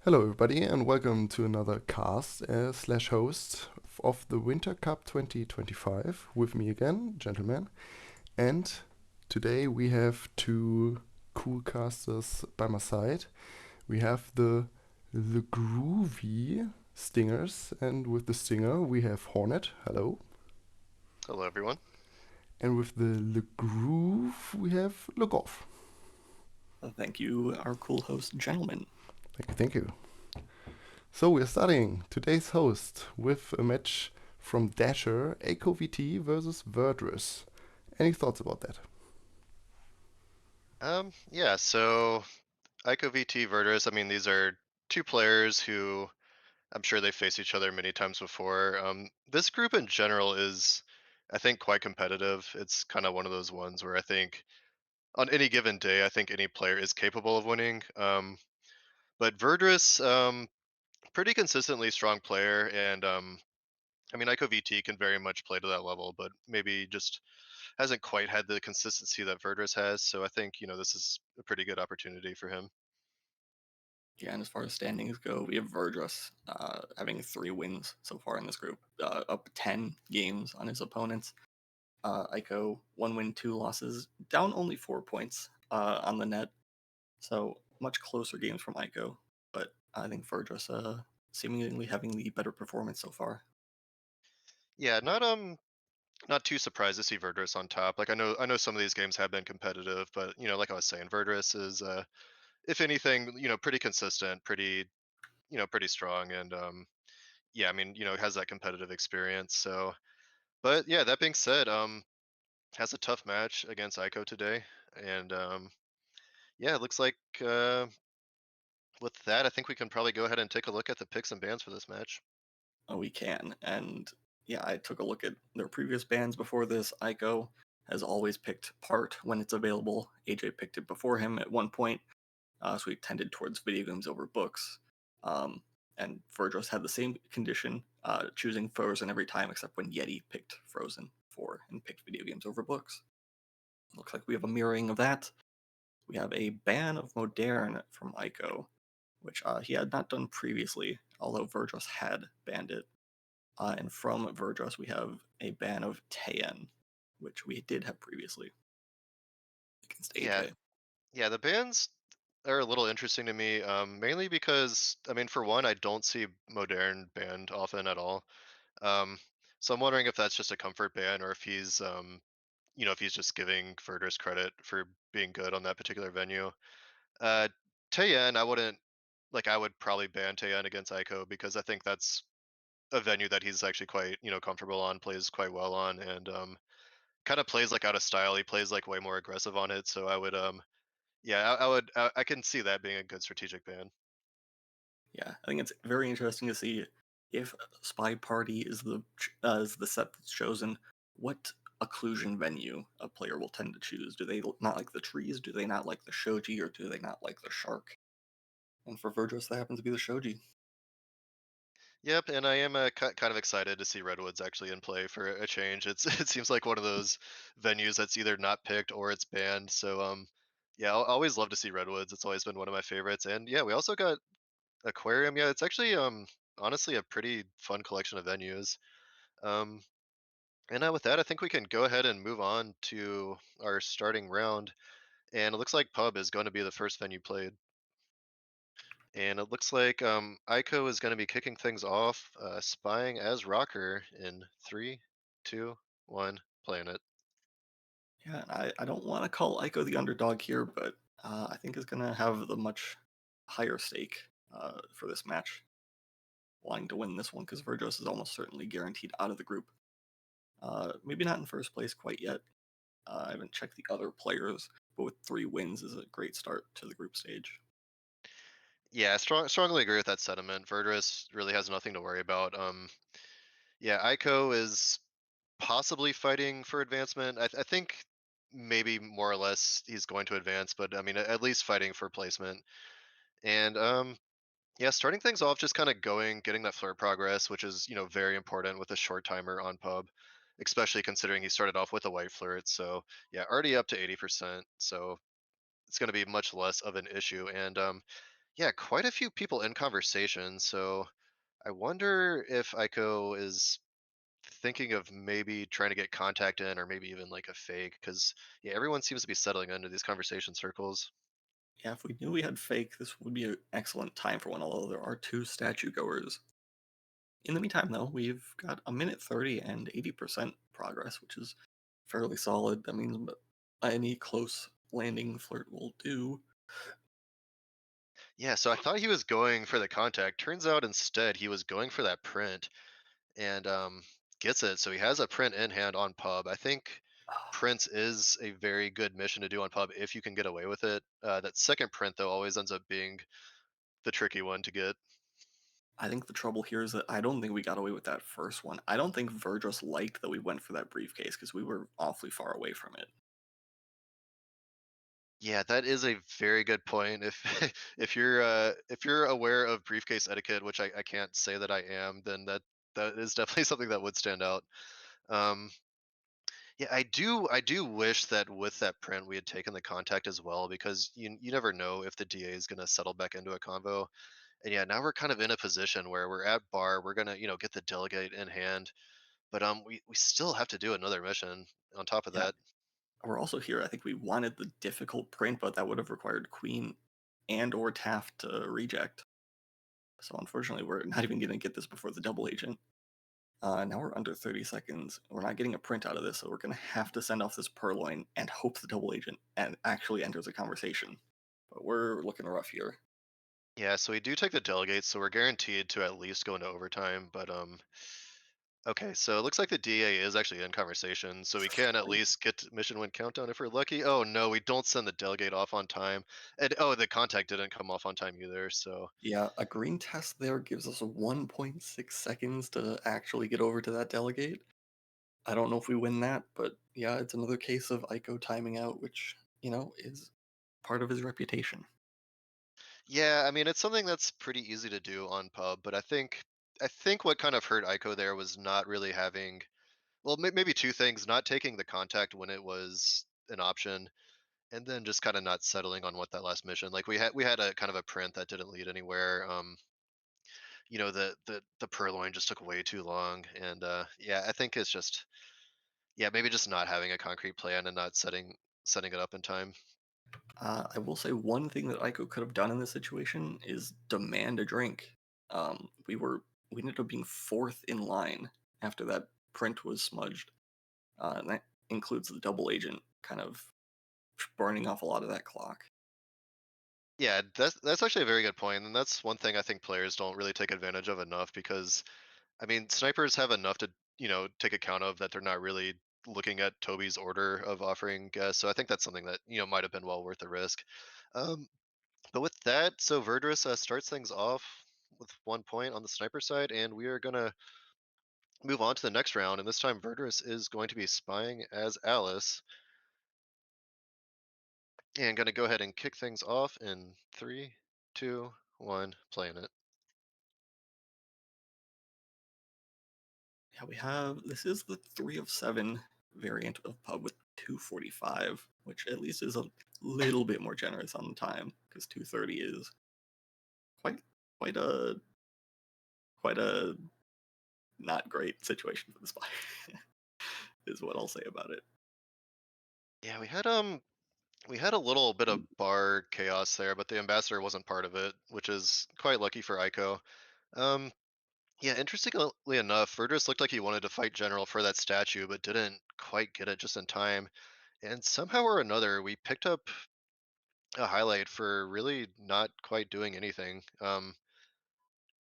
Hello, everybody, and welcome to another cast slash host of the Winter Cup 2025 with me again, gentlemen. And today we have two cool casters by my side. We have the groovy Stingers, and with the Stinger we have Hornet. Hello. Hello, everyone. And with the Groove we have Logov. Thank you, our cool host, gentlemen. Thank you, thank you. So we're starting today's host with a match from Dasher, AiCoVT versus Verdruss. Any thoughts about that? Yeah, so AiCoVT Verdruss, I mean, these are two players who I'm sure they faced each other many times before. This group in general is, I think, quite competitive. It's kind of one of those ones where I think on any given day, I think any player is capable of winning. But Verdruss, pretty consistently strong player, and I mean, AiCoVT can very much play to that level, but maybe just hasn't quite had the consistency that Verdruss has. So I think this is a pretty good opportunity for him. Yeah, and as far as standings go, we have Verdruss having 3 wins so far in this group, up 10 games on his opponents. Ico, 1 win, 2 losses, down only 4 points on the net. So much closer games from Ico, but I think Verdruss seemingly having the better performance so far. Yeah, not too surprised to see Verdruss on top. Like I know some of these games have been competitive, but like I was saying, Verdruss is if anything, pretty consistent, pretty strong, and yeah, I mean, has that competitive experience. So, but yeah, that being said, has a tough match against Ico today, and yeah, it looks like with that, I think we can probably go ahead and take a look at the picks and bans for this match. Oh, we can. And yeah, I took a look at their previous bans before this. Ico has always picked Part when it's available. AJ picked it before him at one point, so he tended towards video games over books. Um, and Verdros had the same condition, choosing Frozen every time except when Yeti picked Frozen for and picked video games over books. Looks like we have a mirroring of that. We have a ban of Modern from Ico, which he had not done previously, although Verdros had banned it. And from Verdruss, we have a ban of Tayen, which we did have previously against Yeah, AJ. yeah, the bans are a little interesting to me, mainly because I mean, for one, I don't see Modern banned often at all. Um, so I'm wondering if that's just a comfort ban or if he's just giving Verders credit for being good on that particular venue. Uh, Taeyen, I would probably ban Taeyen against Aiko because I think that's a venue that he's actually quite, comfortable on, plays quite well on, and kind of plays like out of style. He plays like way more aggressive on it. So I would, yeah, I can see that being a good strategic ban. Yeah, I think it's very interesting to see if SpyParty is the set that's chosen. What occlusion venue a player will tend to choose? Do they not like the trees? Do they not like the shoji? Or do they not like the shark? And for Verdros, that happens to be the shoji. Yep, and I am kind of excited to see Redwoods actually in play for a change. It seems like one of those venues that's either not picked or it's banned. So yeah, I'll always love to see Redwoods. It's always been one of my favorites. And yeah, we also got Aquarium. Yeah, it's actually honestly a pretty fun collection of venues. Um, and now with that, I think we can go ahead and move on to our starting round. And it looks like Pub is going to be the first venue played. And it looks like Aiko is going to be kicking things off, spying as Rocker in three, two, one, playing it. Yeah, I don't want to call Ico the underdog here, but I think is going to have the much higher stake for this match, wanting to win this one because Vergos is almost certainly guaranteed out of the group. Maybe not in first place quite yet. I haven't checked the other players, but with 3 wins is a great start to the group stage. Yeah, strongly agree with that sentiment. Verdruss really has nothing to worry about. Yeah, Aiko is possibly fighting for advancement. I think maybe more or less he's going to advance, but I mean at least fighting for placement. And yeah, starting things off, just kind of getting that flirt progress, which is very important with a short timer on pub, especially considering he started off with a white flirt. So yeah, already up to 80%. So it's going to be much less of an issue. And Yeah, quite a few people in conversation. So I wonder if Aiko is thinking of maybe trying to get contact in, or maybe even like a fake, because yeah, everyone seems to be settling into these conversation circles. Yeah, if we knew we had fake, this would be an excellent time for one, although there are two statue goers. In the meantime, though, we've got a minute 30 and 80% progress, which is fairly solid. That means any close landing flirt will do. Yeah, so I thought he was going for the contact. Turns out instead he was going for that print, and gets it. So he has a print in hand on pub. I think prints is a very good mission to do on pub if you can get away with it. That second print though always ends up being the tricky one to get. I think the trouble here is that I don't think we got away with that first one. I don't think Verdruss liked that we went for that briefcase because we were awfully far away from it. Yeah, that is a very good point. If if you're aware of briefcase etiquette, which I can't say that I am, then that is definitely something that would stand out. Um, yeah, I do wish that with that print we had taken the contact as well, because you never know if the DA is going to settle back into a convo. And yeah, now we're kind of in a position where we're at bar, we're gonna get the delegate in hand, but we still have to do another mission on top of Yeah, that. we're also here. I think we wanted the difficult print, but that would have required Queen and or Taft to reject. So unfortunately, we're not even going to get this before the double agent. Now we're under 30 seconds. We're not getting a print out of this, so we're going to have to send off this purloin and hope the double agent and actually enters a conversation. But we're looking rough here. Yeah, so we do take the delegate, so we're guaranteed to at least go into overtime. But okay, so it looks like the DA is actually in conversation, so we can at least get to mission win countdown if we're lucky. Oh no, we don't send the delegate off on time, and oh, the contact didn't come off on time either. So Yeah, a green test there gives us 1.6 seconds to actually get over to that delegate. I don't know if we win that, but yeah, it's another case of Aiko timing out, which, is part of his reputation. yeah, I mean it's something that's pretty easy to do on pub, but I think what kind of hurt Ico there was not really having, well, maybe two things: not taking the contact when it was an option, and then just kind of not settling on what that last mission. Like we had a kind of a print that didn't lead anywhere. The purloin just took way too long, and yeah, I think it's just, yeah, maybe just not having a concrete plan and not setting it up in time. I will say one thing that Aiko could have done in this situation is demand a drink. We ended up being fourth in line after that print was smudged, and that includes the double agent kind of burning off a lot of that clock. Yeah, that's actually a very good point, and that's one thing I think players don't really take advantage of enough, because I mean snipers have enough to take account of that they're not really looking at Toby's order of offering guests. So I think that's something that might have been well worth the risk. Um, but with that, so Verdruss starts things off with 1 point on the sniper side, and we are gonna move on to the next round. And this time, Verdruss is going to be spying as Alice, and gonna go ahead and kick things off in 3, 2, 1, playing it. Yeah, we have this is the 3 of 7 variant of pub with 245, which at least is a little bit more generous on the time because 230 is quite quite a quite a not great situation for the spy. Is what I'll say about it. Yeah, we had a little bit of bar chaos there, but the ambassador wasn't part of it, which is quite lucky for Ico. Um, yeah, interestingly enough, Verdus looked like he wanted to fight General for that statue, but didn't quite get it just in time. And somehow or another, we picked up a highlight for really not quite doing anything.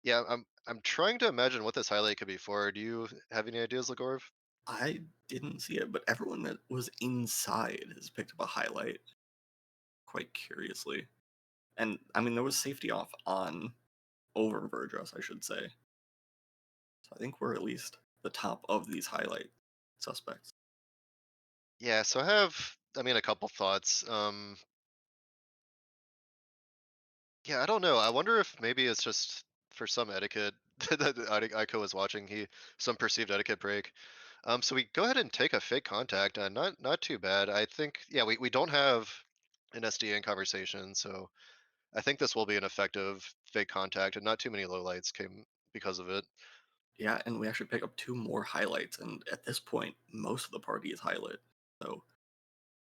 Yeah, I'm trying to imagine what this highlight could be for. Do you have any ideas, Lagorv? I didn't see it, but everyone that was inside has picked up a highlight quite curiously. And I mean, there was safety off on over Verdruss, I should say. So I think we're at least the top of these highlight suspects. Yeah, so I have, I mean, a couple thoughts. Yeah, I don't know. I wonder if maybe it's just for some etiquette that Aiko was watching. Some perceived etiquette break. So we go ahead and take a fake contact. Not too bad. I think. Yeah, we don't have an SDN conversation, so I think this will be an effective fake contact, and not too many lowlights came because of it. Yeah, and we actually pick up 2 more highlights, and at this point, most of the party is highlight. So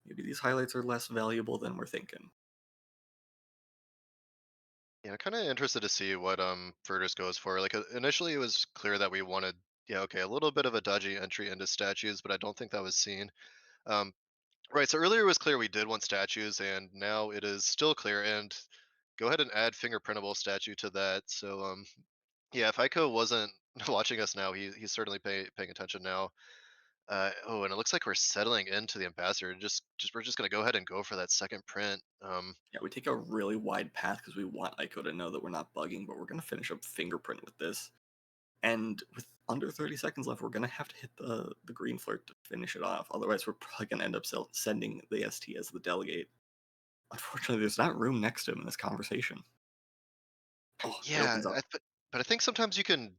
maybe these highlights are less valuable than we're thinking. Yeah, kind of interested to see what Verdruss goes for. Like initially, it was clear that we wanted, yeah, okay, a little bit of a dodgy entry into statues, but I don't think that was seen. Um, right. So earlier it was clear we did want statues, and now it is still clear. And go ahead and add fingerprintable statue to that. So yeah, if Ico wasn't watching us now, he's certainly paying attention now. Oh, and it looks like we're settling into the ambassador. Just we're just gonna go ahead and go for that second print. Yeah, we take a really wide path because we want Ico to know that we're not bugging, but we're going to finish up fingerprint with this. And with under 30 seconds left, we're going to have to hit the green flirt to finish it off. Otherwise, we're probably going to end up sending the ST as the delegate. Unfortunately, there's not room next to him in this conversation. Oh, it opens Yeah, up. but I think sometimes you can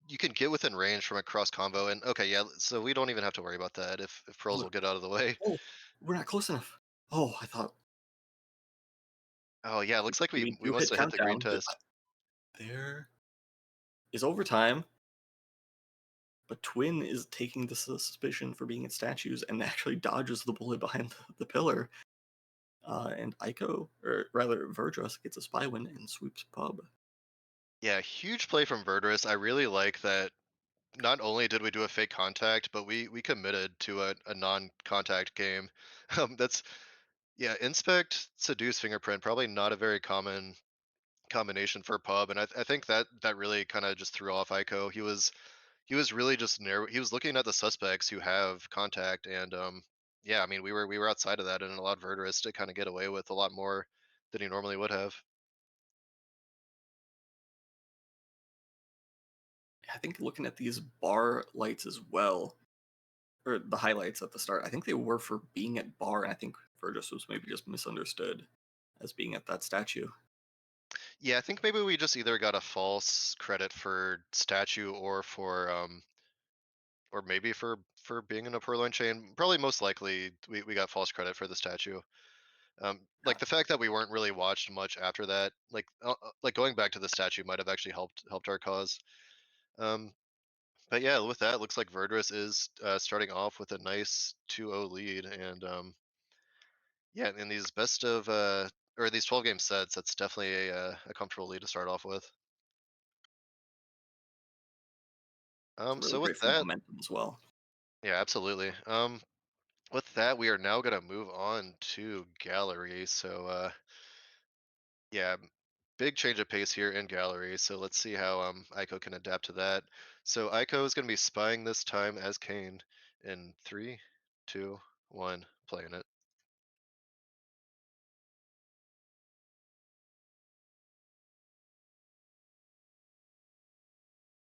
get within range from a cross combo, and okay, yeah, so we don't even have to worry about that if Oh, pearls will look. get out of the way. Oh, we're not close enough. Oh, I thought Oh yeah, it looks like we we we do must hit have hit the green countdown, but test. there is overtime. But Twin is taking the suspicion for being at statues and actually dodges the bullet behind the pillar. And Ico, or rather Verdruss, gets a spy win and sweeps pub. Yeah, huge play from Verdruss. I really like that. Not only did we do a fake contact, but we committed to a non-contact game. That's yeah, inspect, seduce, fingerprint. Probably not a very common combination for pub, and I think that really kind of just threw off Ico. He was really just narrow. He was looking at the suspects who have contact, and yeah, I mean we were outside of that, and it allowed Verdurus to kind of get away with a lot more than he normally would have. I think looking at these bar lights as well, or the highlights at the start, I think they were for being at bar, and I think Verdruss was maybe just misunderstood as being at that statue. Yeah, I think maybe we just either got a false credit for statue or maybe for being in a Purloin chain. Probably most likely we got false credit for the statue. Like the fact that we weren't really watched much after that, like going back to the statue might have actually helped our cause. Um, But yeah, with that, it looks like Verdurus is starting off with a nice 2-0 lead, and yeah, in these best of or these 12 game sets, that's definitely a comfortable lead to start off with. It's really So with great for that, momentum as well. yeah, absolutely. With that, we are now gonna move on to gallery. So yeah, big change of pace here in gallery. So let's see how Aiko can adapt to that. So Aiko is gonna be spying this time as Kane in 3, 2, 1, playing it.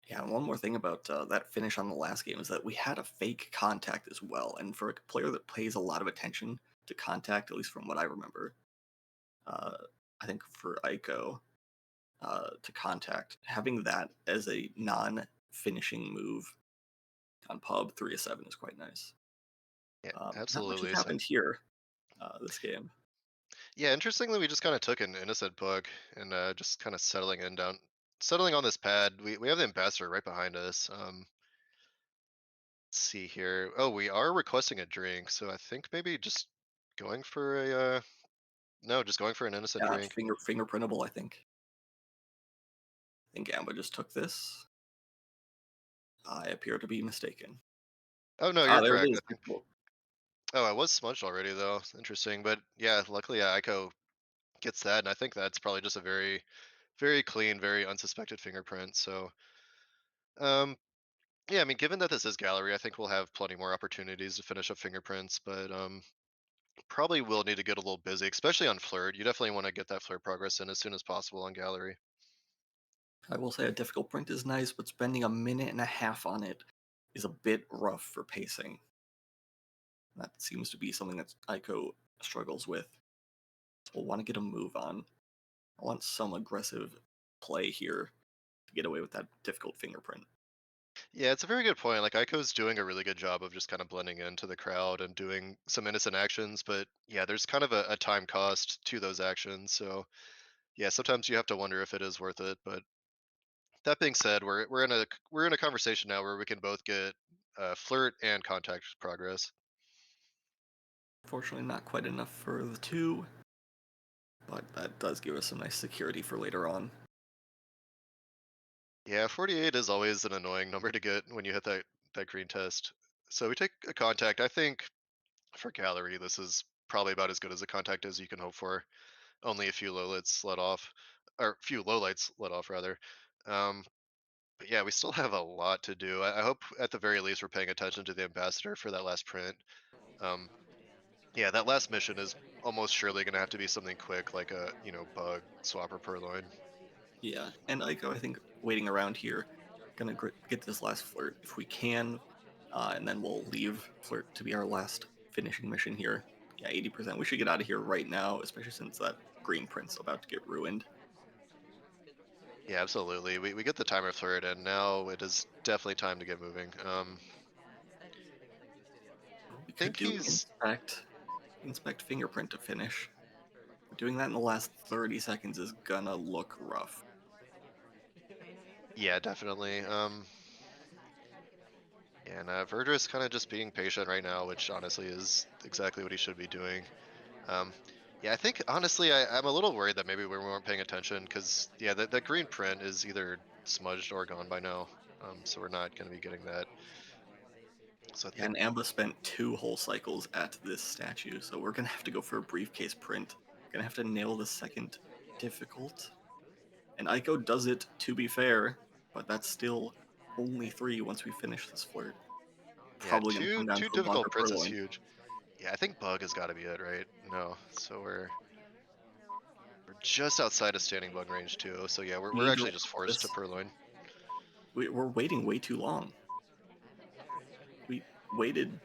Yeah, and one more thing about that finish on the last game is that we had a fake contact as well. And for a player that pays a lot of attention to contact, at least from what I remember, uh, I think for Ico to contact, having that as a non-finishing move on pub 3 of 7 is quite nice. Yeah, Not much has absolutely. So happened here this game. yeah, interestingly, we just kind of took an innocent book and just kind of settling on this pad. We have the ambassador right behind us. Let's see here. Oh, we are requesting a drink, so I think maybe just going for a no, just going for an innocent Yeah, drink. fingerprintable, I think. I think Gamba just took this. I appear to be mistaken. Oh no, Ah, you're there it correct. is. I think. Oh, I was smudged already though. Interesting, but yeah, luckily Aiko gets that, and I think that's probably just a very clean, very unsuspected fingerprint. So um, yeah, I mean, given that this is gallery, I think we'll have plenty more opportunities to finish up fingerprints, but probably will need to get a little busy, especially on flirt. You definitely want to get that flirt progress in as soon as possible on gallery. I will say a difficult print is nice, but spending a minute and a half on it is a bit rough for pacing. That seems to be something that Aiko struggles with. So we'll want to get a move on. I want some aggressive play here to get away with that difficult fingerprint. Yeah, it's a very good point. Like Aiko's doing a really good job of just kind of blending into the crowd and doing some innocent actions, but yeah, there's kind of a time cost to those actions. So yeah, sometimes you have to wonder if it is worth it. But that being said, we're in a conversation now where we can both get flirt and contact progress. Unfortunately, not quite enough for the 2, but that does give us some nice security for later on. Yeah, 48 is always an annoying number to get when you hit that green test. So we take a contact. I think for gallery, this is probably about as good as a contact as you can hope for. Only a few lowlights let off, or few lowlights let off rather. Um, but yeah, we still have a lot to do. I hope at the very least we're paying attention to the ambassador for that last print. Um, yeah, that last mission is almost surely going to have to be something quick, like a bug swap or purloin. Yeah, and Aiko, I think waiting around here, gonna get this last flirt if we can, and then we'll leave flirt to be our last finishing mission here. Yeah, 80%. We should get out of here right now, especially since that green print's about to get ruined. Yeah, absolutely. We get the timer flirt, and now it is definitely time to get moving. What we I think could do he's inspect fingerprint to finish. Doing that in the last 30 seconds is gonna look rough. yeah, definitely. And Verdruss kind of just being patient right now, which honestly is exactly what he should be doing. Um, yeah, I think honestly, I'm a little worried that maybe we weren't paying attention because yeah, that green print is either smudged or gone by now. So we're not going to be getting that. So I Yeah, think and Amba spent 2 whole cycles at this statue, so we're gonna have to go for a briefcase print. Gonna have to nail the second difficult. And Aiko does it, to be fair, but that's still only 3 once we finish this flirt. yeah, Probably gonna come down two to a bug difficult or prints is purloin. huge. Yeah, I think bug has got to be it, right? No, so we're just outside of standing bug range too. So yeah, We we're need to actually just resolve forced to this. purloin. We're waiting way too long. We waited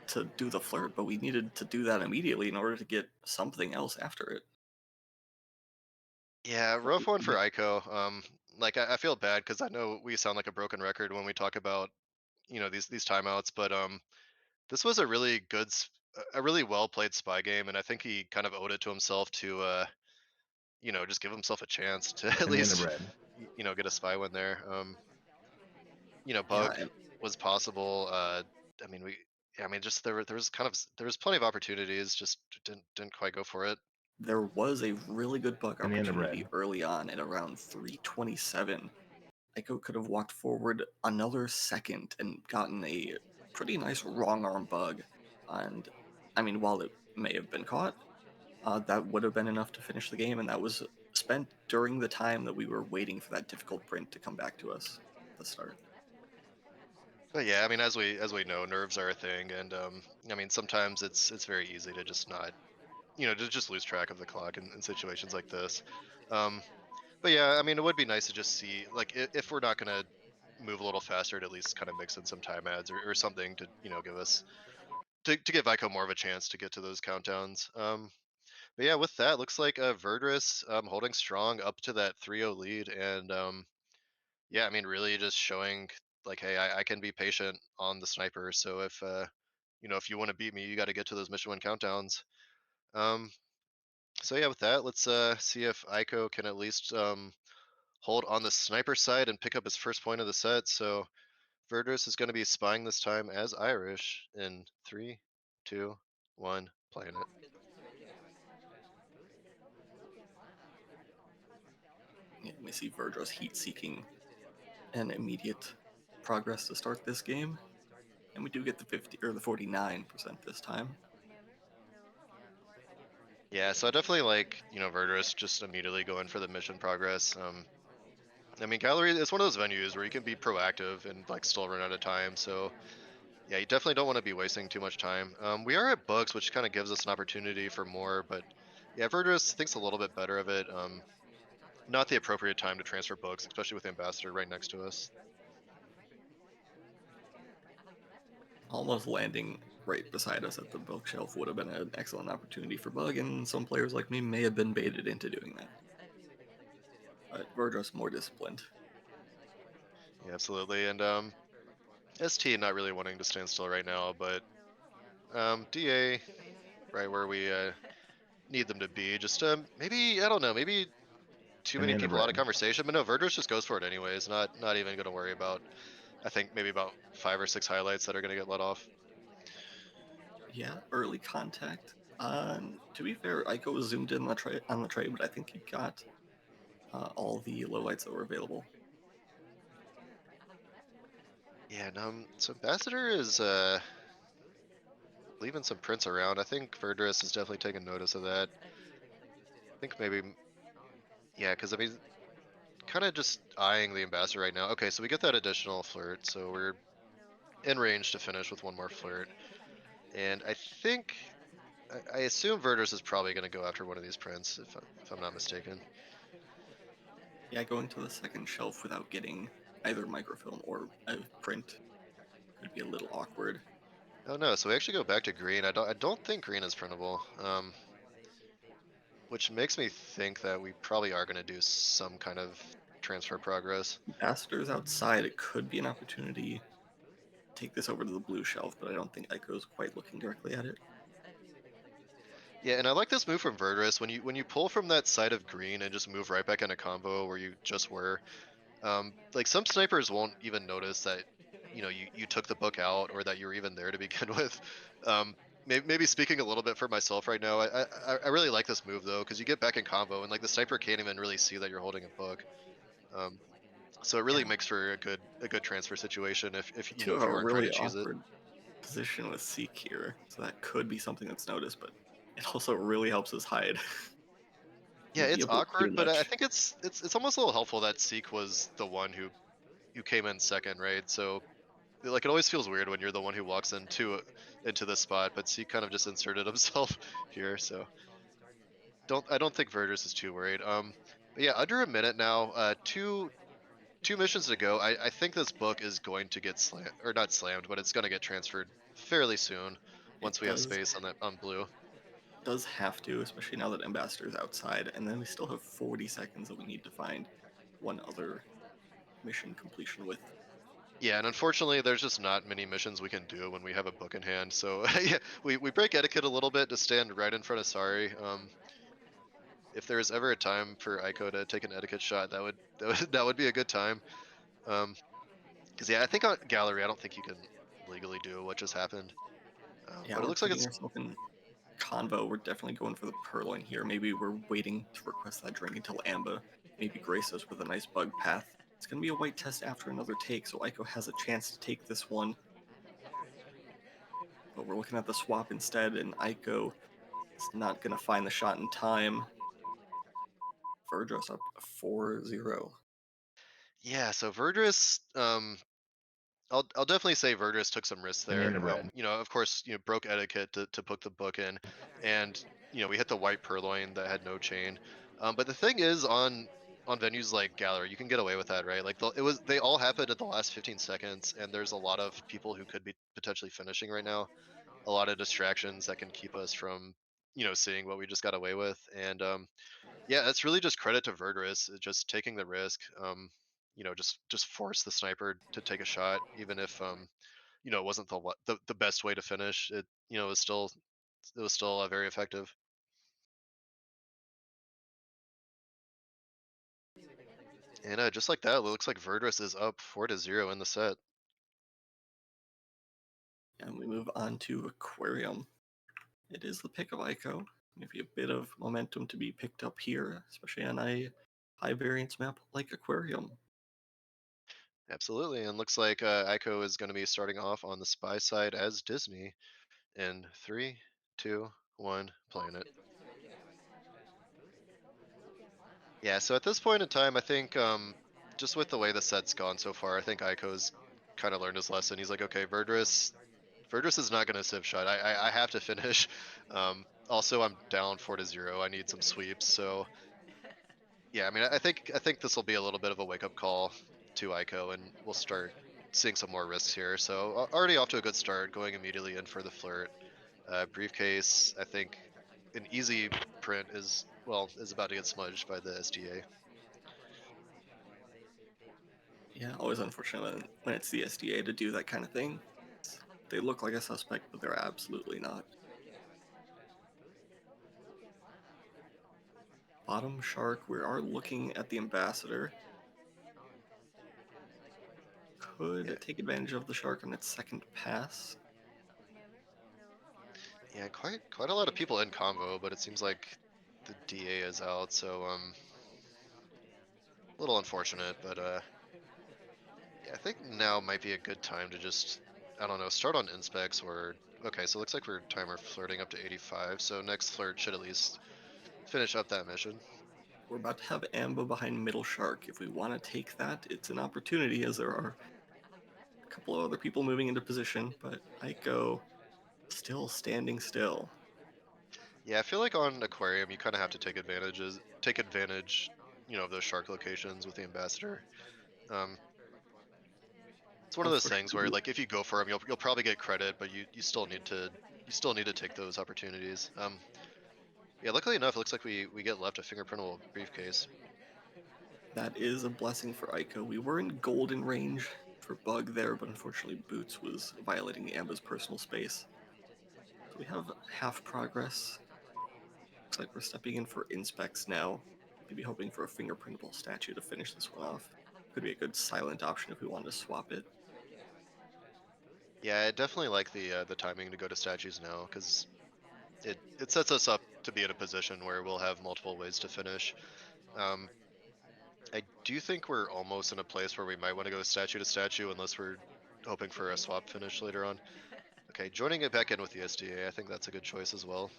to do the flirt, but we needed to do that immediately in order to get something else after it. Yeah, rough one for Ico. Like I feel bad because I know we sound like a broken record when we talk about these timeouts, but this was a really a really well played spy game, and I think he kind of owed it to himself to just give himself a chance to at And in the least red. get a spy win there. Yeah, Bug and was possible. I mean we. Yeah, I mean, just there was there was plenty of opportunities, just didn't quite go for it. there was a really good bug And in the opportunity red. early on at around 327. Echo could have walked forward another second and gotten a pretty nice wrong arm bug. And I mean, while it may have been caught, that would have been enough to finish the game, and that was spent during the time that we were waiting for that difficult print to come back to us at the start. But yeah, I mean, as we know, nerves are a thing, and I mean, sometimes it's very easy to just not, to just lose track of the clock in situations like this. Um, but yeah, I mean, it would be nice to just see, like, if we're not gonna move a little faster, to at least kind of mix in some time ads or something to, give us to give Ico more of a chance to get to those countdowns. But yeah, with that, looks like Verdruss holding strong up to that 3-0 lead, and yeah, I mean, really just showing like, hey, I can be patient on the sniper. So if you want to beat me, you got to get to those mission win countdowns. Um, so yeah, with that, let's see if Ico can at least hold on the sniper side and pick up his first point of the set. So Verdruss is going to be spying this time as Irish in 3, 2, 1, playing it. Yeah, we see Verdruss heat seeking an immediate progress to start this game, and we do get the 50 or the 49% this time. Yeah, so I definitely like Verdruss just immediately going for the mission progress. I mean, gallery is one of those venues where you can be proactive and like still run out of time. So yeah, you definitely don't want to be wasting too much time. We are at books, which kind of gives us an opportunity for more, but yeah, Verdruss thinks a little bit better of it. Not the appropriate time to transfer books, especially with Ambassador right next to us. Almost landing right beside us at the bookshelf would have been an excellent opportunity for bug, and some players like me may have been baited into doing that. But Verdruss more disciplined. Yeah, absolutely. And ST not really wanting to stand still right now, but DA right where we need them to be. Just maybe I don't know, maybe too And many in the people out of red. conversation. But no, Verdruss just goes for it anyways. Not even gonna worry about. I think maybe about 5 or 6 highlights that are gonna get let off. Yeah, early contact. To be fair, Aiko was zoomed in on the trade, but I think he got all the lowlights that were available. Yeah, no, so Ambassador is leaving some prints around. I think Verdruss is definitely taking notice of that. I think maybe, yeah, because I mean, kind of just eyeing the Ambassador right now. Okay, so we get that additional flirt, so we're in range to finish with one more flirt. And I think, I assume Verdruss is probably going to go after one of these prints, if I'm not mistaken. Yeah, going to the second shelf without getting either microfilm or a print could be a little awkward. Oh no, so we actually go back to green. I don't think green is printable. Which makes me think that we probably are going to do some kind of transfer progress. Ambassadors outside, it could be an opportunity to take this over to the blue shelf, but I don't think Aiko's quite looking directly at it. Yeah, and I like this move from Verdruss. When you pull from that side of green and just move right back into combo where you just were, like some snipers won't even notice that you took the book out or that you were even there to begin with. Maybe speaking a little bit for myself right now, I really like this move though because you get back in combo and like the sniper can't even really see that you're holding a book. Um, so it really Yeah. makes for a good transfer situation if You two have if a you aren't trying really to choose it. awkward position with Seek here, so that could be something that's noticed, but it also really helps us hide. Yeah, Maybe it's a bit too awkward, but I much. think it's almost a little helpful that Seek was the one who came in second, right? So like it always feels weird when you're the one who walks into this spot, but Seek kind of just inserted himself here, so I don't think Verdruss is too worried. But yeah, under a minute now, two missions to go. I think this book is going to get slammed or not slammed, but it's going to get transferred fairly soon It once we have does space on blue. have to, especially now that Ambassador's outside, and then we still have 40 seconds that we need to find one other mission completion with. Yeah, and unfortunately, there's just not many missions we can do when we have a book in hand. So yeah, we break etiquette a little bit to stand right in front of Sari. If there is ever a time for Aiko to take an etiquette shot, that would be a good time. Because yeah, I think on gallery, I don't think you can legally do what just happened. Yeah, But it we're looks like putting it's ourselves in convo. We're definitely going for the purloin here. Maybe we're waiting to request that drink until Amba maybe grace us with a nice bug path. It's going to be a white test after another take, so Aiko has a chance to take this one. But we're looking at the swap instead, and Aiko is not going to find the shot in time. Verdruss up 4-0. yeah. So Verdruss, I'll definitely say Verdruss took some risks And in there. the red. Of course, broke etiquette to put the book in, and we hit the white purloin that had no chain. But the thing is, on venues like Gallery, you can get away with that, right? Like they all happened at the last 15 seconds, and there's a lot of people who could be potentially finishing right now. A lot of distractions that can keep us from seeing what we just got away with, and yeah, that's really just credit to Verdruss, just taking the risk. Just force the sniper to take a shot, even if it wasn't the best way to finish. It was still very effective. And just like that, it looks like Verdruss is up 4-0 in the set. And we move on to Aquarium. It is the pick of Aiko. Maybe a bit of momentum to be picked up here, especially on a high variance map like Aquarium. Absolutely, and looks like Aiko is going to be starting off on the spy side as Disney in 3, 2, 1, playing it. Yeah, so at this point in time, I think just with the way the set's gone so far, I think Aiko's kind of learned his lesson. He's like, okay, Verdruss is not going to sieve shot. I have to finish. Also, I'm down 4-0. I need some sweeps. So yeah, I mean, I think this will be a little bit of a wake up call to Aiko, and we'll start seeing some more risks here. So already off to a good start, going immediately in for the flirt. Briefcase, I think an easy print is about to get smudged by the SDA. Yeah, always unfortunate when it's the SDA to do that kind of thing. They look like a suspect, but they're absolutely not. Bottom shark, we are looking at the ambassador. Could Yeah, take advantage of the shark on its second pass. yeah, quite a lot of people in combo, but it seems like the DA is out, so a little unfortunate, but yeah, I think now might be a good time to just, I don't know, start on inspects or okay, so it looks like we're timer flirting up to 85, so next flirt should at least finish up that mission. We're about to have Amba behind middle shark. If we want to take that, it's an opportunity as there are a couple of other people moving into position, but Aiko still standing still. Yeah, I feel like on aquarium you kind of have to take advantage, of those shark locations with the ambassador. Um, it's one of Oh, those for things where sure. like if you go for them, you'll probably get credit, but you still need to take those opportunities. Yeah, luckily enough, it looks like we get left a fingerprintable briefcase. That is a blessing for Aiko. We were in golden range for Bug there, but unfortunately Boots was violating Amba's personal space. So we have half progress. Looks like we're stepping in for inspects now. Maybe hoping for a fingerprintable statue to finish this one off. Could be a good silent option if we wanted to swap it. Yeah, I definitely like the timing to go to statues now because it sets us up to be in a position where we'll have multiple ways to finish. Um, I do think we're almost in a place where we might want to go statue to statue unless we're hoping for a swap finish later on. Okay, joining it back in with the SDA, I think that's a good choice as well.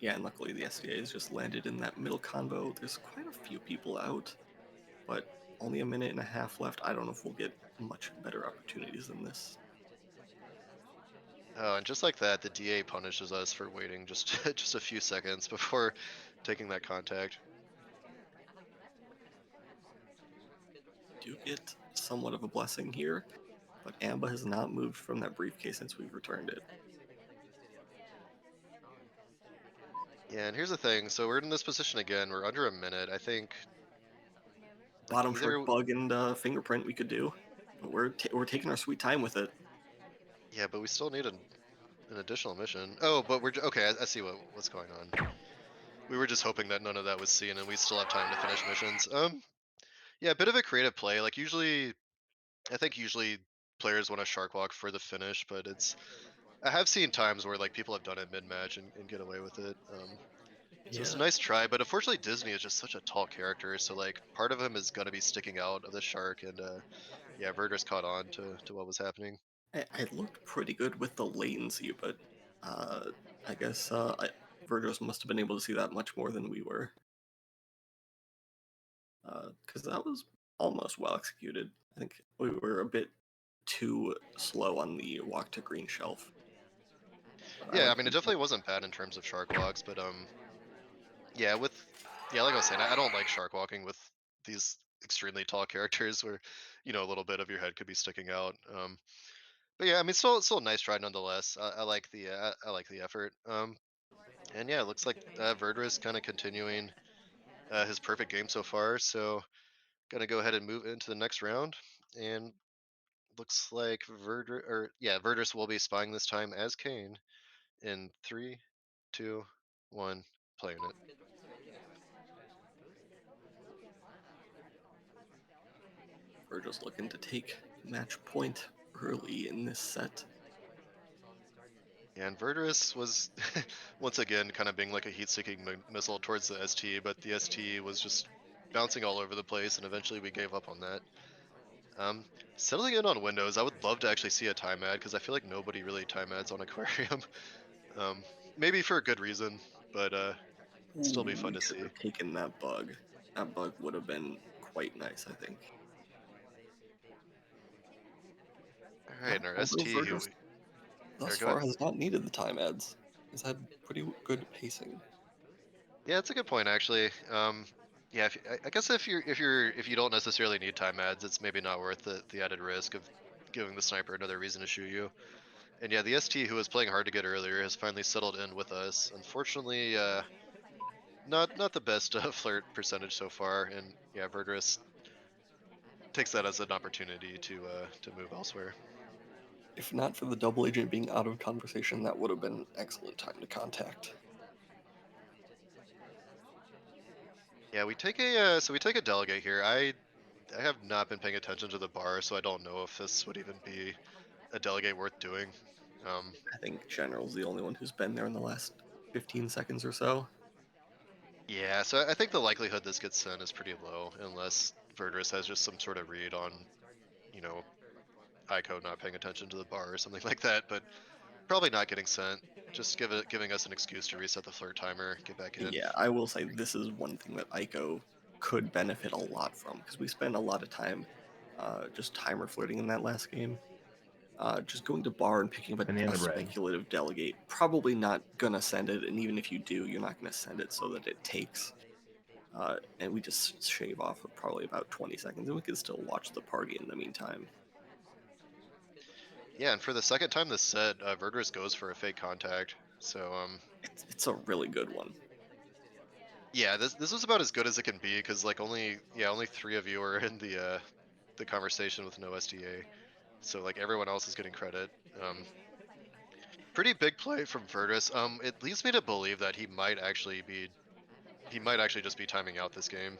Yeah, and luckily the SDA has just landed in that middle convo. There's quite a few people out, but only a minute and a half left. I don't know if we'll get much better opportunities than this. Oh, and just like that, the DA punishes us for waiting just just a few seconds before taking that contact. Do get somewhat of a blessing here, but Amba has not moved from that briefcase since we've returned it. Yeah, and here's the thing. So we're in this position again. We're under a minute. I think like Bottom either shark bug and fingerprint we could do, but we're taking our sweet time with it. yeah, but we still need an additional mission. Oh, but okay. I see what's going on. We were just hoping that none of that was seen, and we still have time to finish missions. Yeah, a bit of a creative play. Like I think usually players want to shark walk for the finish, but I have seen times where like people have done it mid match and get away with it. So it's a Yeah, nice try, but unfortunately Disney is just such a tall character, so like part of him is gonna be sticking out of the shark, and yeah, Verdruss caught on to what was happening. I looked pretty good with the latency, but uh, I guess Verdruss must have been able to see that much more than we were, because that was almost well executed. I think we were a bit too slow on the walk to green shelf, but I Yeah, I like mean it the definitely wasn't bad in terms of shark walks, but yeah, yeah, like I was saying, I don't like shark walking with these extremely tall characters where a little bit of your head could be sticking out. But yeah, I mean still a nice try nonetheless. I like the effort. And yeah, it looks like Verdra kind of continuing his perfect game so far. So gonna go ahead and move into the next round, and looks like Verdus will be spying this time as Kane in 3, 2, 1, playing it. Verdruss looking to take match point early in this set. And Verdus was once again kind of being like a heat-seeking missile towards the ST, but the ST was just bouncing all over the place, and eventually we gave up on that. Um, Settling in on Windows, I would love to actually see a time ad because I feel like nobody really time ads on Aquarium. Um, Maybe for a good reason, but still be Ooh, fun we to should see. have taken that bug. That bug would have been quite nice, I think. All right, and our Although ST who Verdruss we thus or go far ahead. has not needed the time ads. He's had pretty good pacing. Yeah, it's a good point actually. Yeah, I guess if you don't necessarily need time ads, it's maybe not worth the added risk of giving the sniper another reason to shoot you. And yeah, the ST who was playing hard to get earlier has finally settled in with us. Unfortunately, not the best flirt percentage so far, and yeah, Verdrus takes that as an opportunity to move elsewhere. If not for the double agent being out of conversation, that would have been an excellent time to contact. Yeah, we take so we take a delegate here. I have not been paying attention to the bar, so I don't know if this would even be a delegate worth doing. I think General's the only one who's been there in the last 15 seconds or so. Yeah, so I think the likelihood this gets sent is pretty low, unless Verdruss has just some sort of read on, you know, ICO not paying attention to the bar or something like that. But probably not getting sent. Just giving us an excuse to reset the flirt timer, get back in. Yeah, I will say this is one thing that Aiko could benefit a lot from, because we spent a lot of time just timer flirting in that last game. Just going to bar and picking up Banana a bread. speculative delegate, probably not gonna send it, and even if you do, you're not gonna send it so that it takes. And we just shave off of probably about 20 seconds, and we can still watch the party in the meantime. Yeah, and for the second time this set, Verdruss goes for a fake contact. So It's a really good one. yeah, this was about as good as it can be because like only 3 of you are in the conversation with no SDA. So like everyone else is getting credit. Pretty big play from Verdruss. It leads me to believe that he might actually just be timing out this game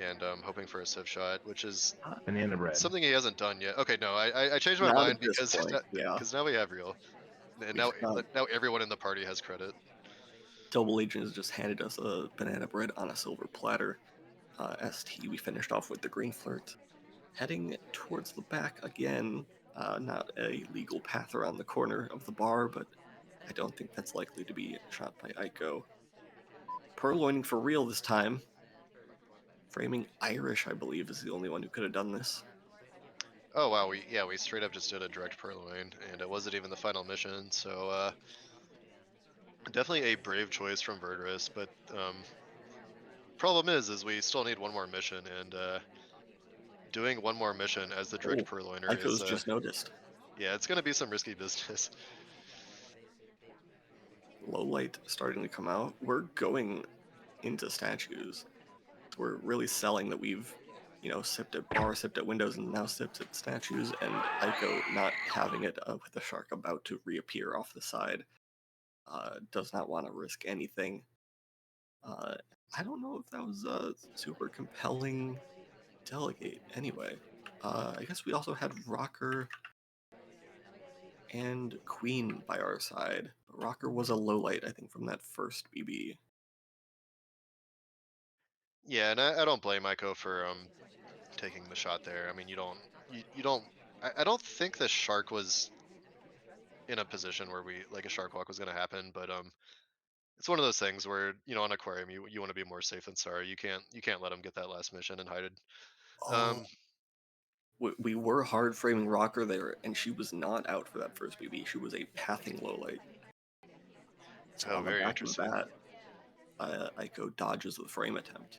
and hoping for a civ shot, which is Banana bread. something he hasn't done yet. Okay, no, I changed my Not mind at this because point, yeah. because now we have real, and We just got now everyone in the party has credit. Double Agent has just handed us a banana bread on a silver platter. ST, we finished off with the green flirt. Heading towards the back again, not a legal path around the corner of the bar, but I don't think that's likely to be shot by Aiko. Purloining for real this time. Framing Irish, I believe, is the only one who could have done this. Oh wow, we straight up just did a direct purloin, and it wasn't even the final mission. So definitely a brave choice from Verdruss, but problem is we still need one more mission, and doing one more mission as the direct Oh, purloiner is Aiko's just noticed. yeah, it's gonna be some risky business. Low light starting to come out. We're going into statues. We're really selling that we've, sipped at bar, sipped at windows, and now sipped at statues, and Aiko not having it with the shark about to reappear off the side. Does not want to risk anything. I don't know if that was a super compelling delegate anyway. I guess we also had Rocker and Queen by our side. Rocker was a low light, I think, from that first BB. Yeah, and I don't blame Ico for taking the shot there. I mean, you don't. I don't think the shark was in a position where we like a shark walk was gonna happen, but it's one of those things where on aquarium you want to be more safe than sorry. You can't let him get that last mission and hide it. Oh, we were hard framing Rocker there, and she was not out for that first BB. She was a pathing low light. So Oh, on the very back of interesting. that, Aiko dodges the frame attempt.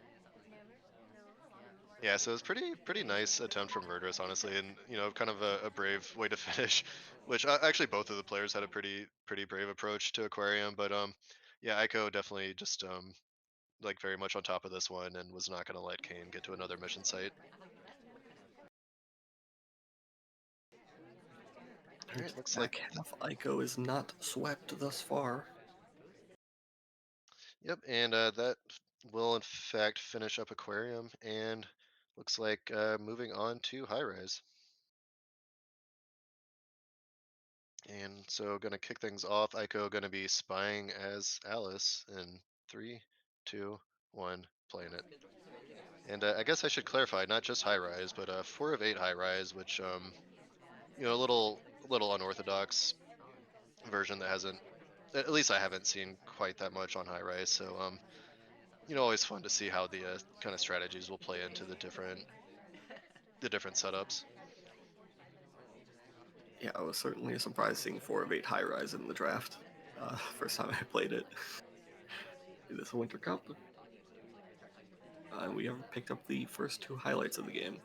Yeah, so it's pretty nice attempt from Verdruss, honestly, and kind of a brave way to finish. Which actually both of the players had a pretty brave approach to aquarium, but yeah, Ico definitely just like very much on top of this one and was not going to let Kane get to another mission site. All right, looks like Back half Aiko is not swept thus far. yep, and that will in fact finish up aquarium, and looks like moving on to high rise. And so gonna kick things off. Aiko gonna be spying as Alice in 3, 2, 1, playing it. And I guess I should clarify, not just high rise, but 4 of 8 high rise, which a little unorthodox version that hasn't, at least I haven't seen quite that much on high rise. So always fun to see how the kind of strategies will play into the different setups. Yeah, I was certainly surprised seeing 4 of 8 high rise in the draft. First time I played it. This Winter Cup. And we have picked up the first 2 highlights of the game.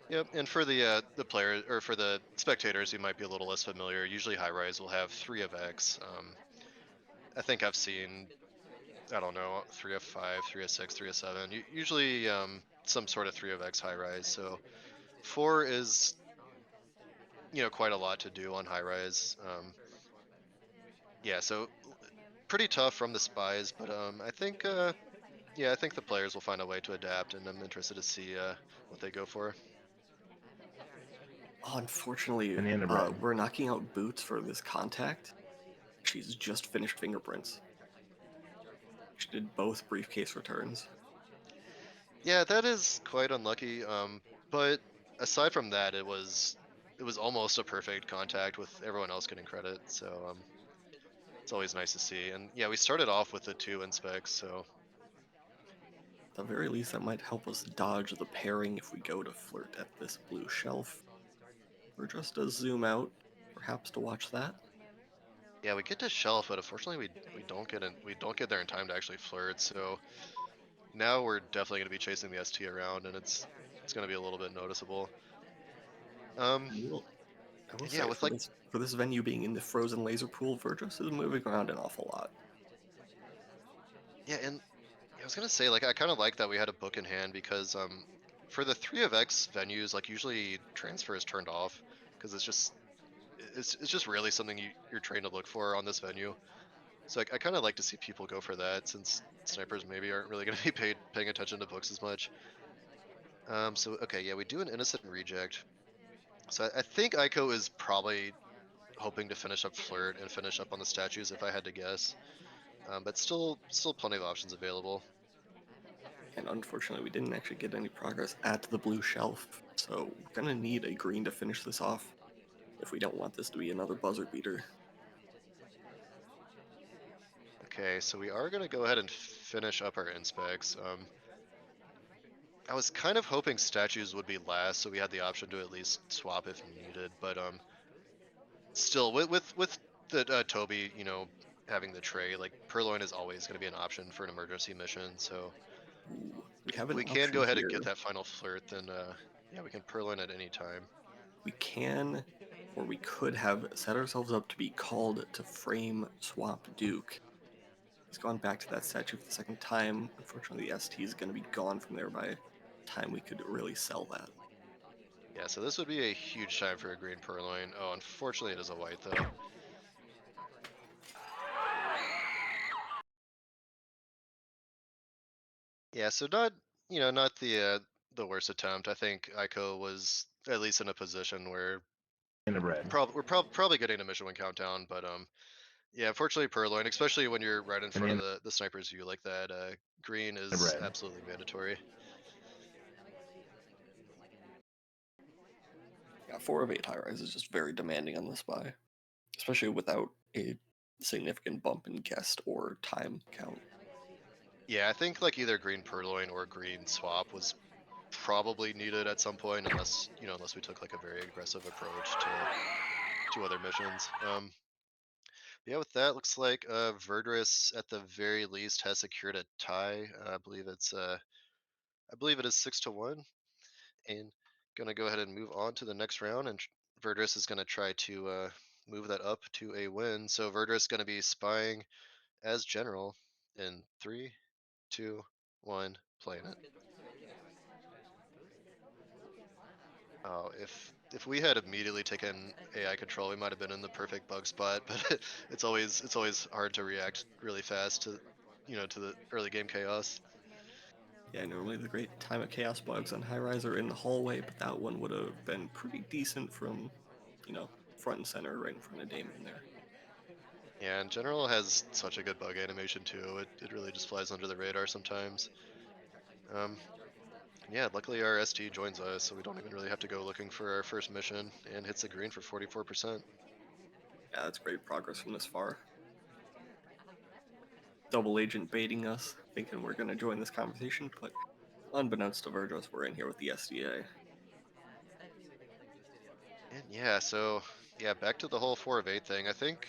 Yep, and for the player or for the spectators who might be a little less familiar, usually high rise will have 3 of X. I think I've seen, I don't know, 3 of 5, 3 of 6, 3 of 7. Usually some sort of 3 of X high rise. So 4 is quite a lot to do on high rise. Yeah, so pretty tough from the spies, but I think yeah, I think the players will find a way to adapt, and I'm interested to see what they go for. Oh, unfortunately, Banana bread. we're knocking out Boots for this contact. She's just finished Fingerprints. She did both briefcase returns. Yeah, that is quite unlucky. But aside from that, it was almost a perfect contact with everyone else getting credit. So it's always nice to see. And yeah, we started off with the 2 inspects, so At the very least, that might help us dodge the pairing if we go to flirt at this blue shelf. Verdruss does zoom out, perhaps to watch that. yeah, we get to shelf, but unfortunately we don't get there in time to actually flirt. So now we're definitely going to be chasing the ST around, and it's going to be a little bit noticeable. Um, I will and yeah, say with like for this venue being in the frozen laser pool, Verdruss is moving around an awful lot. yeah, and I was gonna say, like, I kind of like that we had a book in hand because for the 3 of X venues, like usually transfer is turned off because it's just really something you're trained to look for on this venue. So I kind of like to see people go for that since snipers maybe aren't really gonna be paying attention to books as much. So okay, yeah, we do an innocent reject. So I think Ico is probably hoping to finish up flirt and finish up on the statues if I had to guess. But still plenty of options available. And unfortunately, we didn't actually get any progress at the blue shelf, so we're gonna need a green to finish this off if we don't want this to be another buzzer beater. Okay, so we are gonna go ahead and finish up our inspects. I was kind of hoping statues would be last, so we had the option to at least swap if needed. But still, with the Toby, having the tray, like Purloin is always gonna be an option for an emergency mission. So Ooh, we have if an we can option go ahead and get here. that final flirt, then yeah, we can Purloin at any time. We can, or we could have set ourselves up to be called to frame swap Duke. He's gone back to that statue for the second time. Unfortunately, the ST is going to be gone from there by the time we could really sell that. Yeah, so this would be a huge time for a green Purloin. Oh, unfortunately, it is a white though. Yeah, so not the worst attempt. I think Ico was at least in a position where Banana bread. probably getting a mission win countdown, but yeah, unfortunately Purloin, especially when you're right in front of Banana the sniper's view like that, green is bread. absolutely mandatory. Yeah, 4 of 8 high rise is just very demanding on the spy, especially without a significant bump in guest or time count. Yeah, I think like either green Purloin or green swap was probably needed at some point, unless we took like a very aggressive approach to other missions. Yeah, with that, looks like Verdruss at the very least has secured a tie. I believe it is 6-1, and gonna go ahead and move on to the next round. And Verdruss is gonna try to move that up to a win. So Verdruss is gonna be spying as general in 3, 2, 1, playing it. Oh, if we had immediately taken AI control, we might have been in the perfect bug spot. But it's always hard to react really fast to the early game chaos. Yeah, normally the great time of chaos bugs on high rise are in the hallway, but that one would have been pretty decent from, front and center, right in front of Damon there. Yeah, and General has such a good bug animation too. It really just flies under the radar sometimes. Um, yeah, luckily our ST joins us, so we don't even really have to go looking for our first mission, and hits the green for 44%. Yeah, that's great progress from this far. Double agent baiting us, thinking we're going to join this conversation, but unbeknownst to Verdruss, we're in here with the SDA. And yeah, so yeah, back to the whole 4 of 8 thing. I think,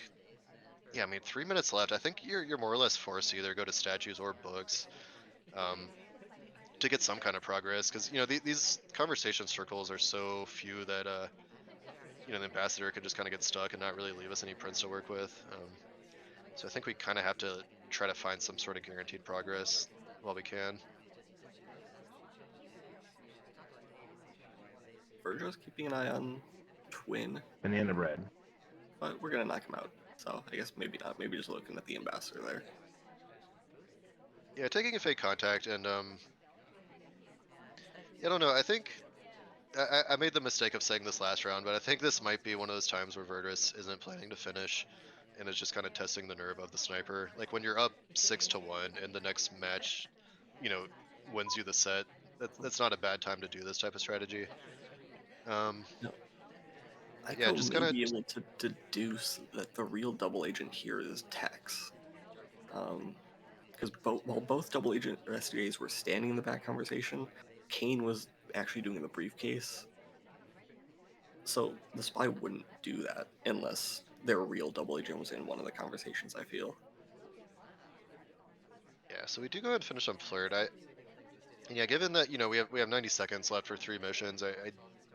yeah, I mean 3 minutes left. I think you're more or less forced to either go to statues or books, um, to get some kind of progress, because these conversation circles are so few that the ambassador could just kind of get stuck and not really leave us any prints to work with. So I think we kind of have to try to find some sort of guaranteed progress while we can. Verdruss keeping an eye on Twin, Banana bread. but we're going to knock him out. So I guess maybe not. Maybe just looking at the ambassador there. Yeah, taking a fake contact and I don't know. I think I made the mistake of saying this last round, but I think this might be one of those times where Verdruss isn't planning to finish and is just kind of testing the nerve of the sniper. Like when you're up 6-1 and the next match, you know, wins you the set. That's not a bad time to do this type of strategy. Um, No, yeah, Ico just may kind of be able to deduce that the real double agent here is Tex. Because while both double agent SDAs were standing in the back conversation, Kane was actually doing the briefcase. So the spy wouldn't do that unless their real double agent was in one of the conversations, I feel. yeah. So we do go ahead and finish on flirt. Yeah, given that we have 90 seconds left for 3 missions, I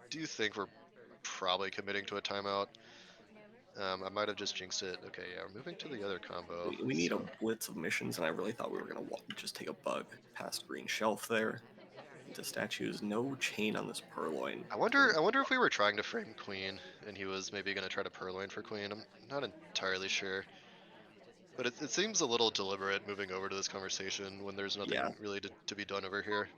do think we're probably committing to a timeout. I might have just jinxed it. Okay, yeah, we're moving to the other combo. We need a So blitz of missions, and I really thought we were going to just take a bug past green shelf there into statues. No chain on this purloin. I wonder if we were trying to frame queen and he was maybe going to try to purloin for queen. I'm not entirely sure, but it seems a little deliberate moving over to this conversation when there's Yeah, nothing really to be done over here.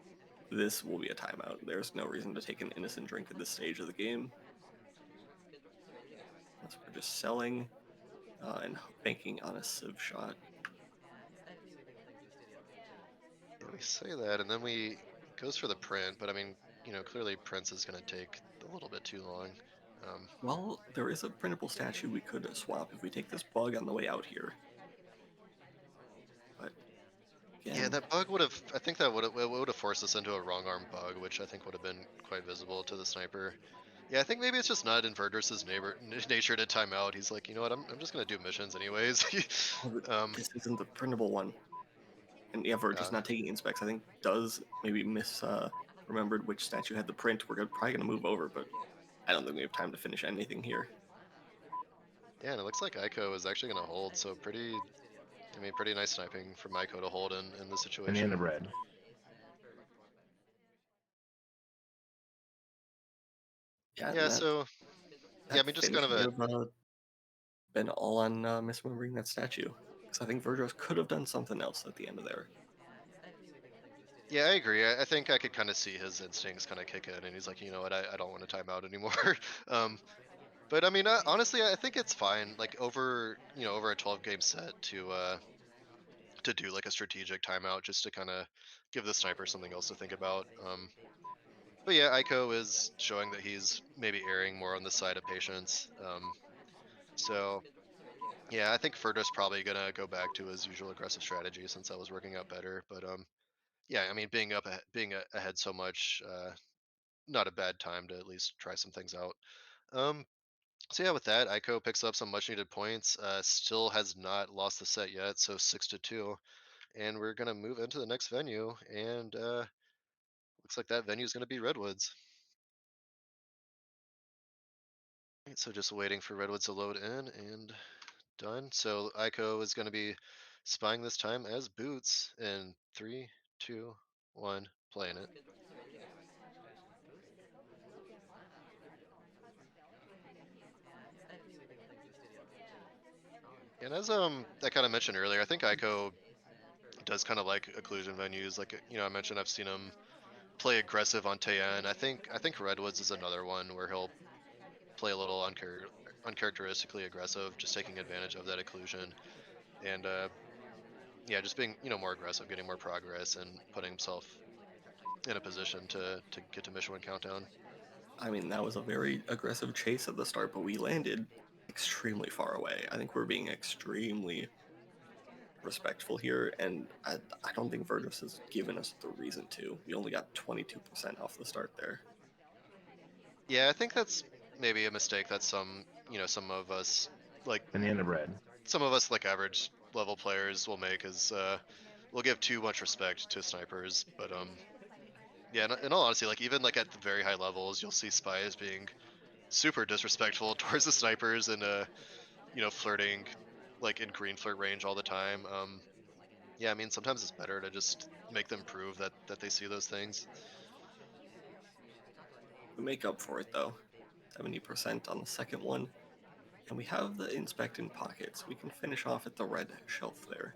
this will be a timeout. There's no reason to take an innocent drink at this stage of the game. Unless we're just selling and banking on a civ shot. Yeah, we say that, and then we goes for the print, but I mean, clearly Prince is going to take a little bit too long. Um, Well, there is a printable statue we could swap if we take this bug on the way out here. But yeah, again, that bug would have. I think that would have forced us into a wrong arm bug, which I think would have been quite visible to the sniper. Yeah, I think maybe it's just not in Verdruss's nature to time out. He's like, you know what? I'm just gonna do missions anyways. oh, um, this isn't the printable one. And yeah, we're just uh, not taking inspects. I think does maybe remembered which statue had the print. We're probably going to move over, but I don't think we have time to finish anything here. yeah, and it looks like Ico is actually gonna hold. So pretty. I mean, pretty nice sniping from Ico to hold in this situation. Banana bread. Yeah, Yeah. So yeah, I that mean, just kind finish of may a have been all on misremembering that statue. Because I think Verdruss could have done something else at the end of there. Yeah, I agree. I think I could kind of see his instincts kind of kick in, and he's like, you know what, I don't want to time out anymore. um, but I mean, honestly, I think it's fine. Like over a 12 game set to do like a strategic timeout just to kind of give the sniper something else to think about. But yeah, Aiko is showing that he's maybe erring more on the side of patience. So yeah, I think Furta's probably gonna go back to his usual aggressive strategy since that was working out better. But yeah, I mean, being ahead so much. Not a bad time to at least try some things out. Um, so yeah, with that, Aiko picks up some much needed points. Still has not lost the set yet, so 6-2, and we're gonna move into the next venue, and looks like that venue is gonna be Redwoods. Right, so just waiting for Redwoods to load in and done. So Aiko is gonna be spying this time as Boots in 3, 2, 1, playing it. And as I kind of mentioned earlier, I think Aiko does kind of like occlusion venues. Like I mentioned, I've seen him play aggressive on Tayan. I think Redwoods is another one where he'll play a little uncharacteristically aggressive, just taking advantage of that occlusion and yeah, just being more aggressive, getting more progress, and putting himself in a position to get to mission win countdown. I mean, that was a very aggressive chase at the start, but we landed extremely far away. I think we're being extremely respectful here, and I don't think Verdruss has given us the reason to. We only got 22% off the start there. Yeah, I think that's maybe a mistake that some of us like Banana bread. some of us like average level players will make is we'll give too much respect to snipers, but yeah, in all honesty, like even like at the very high levels, you'll see spies being super disrespectful towards the snipers and flirting like in green flirt range all the time. Yeah, I mean sometimes it's better to just make them prove that they see those things. We make up for it though, 70% on the second one, and we have the inspect in pockets. We can finish off at the red shelf there.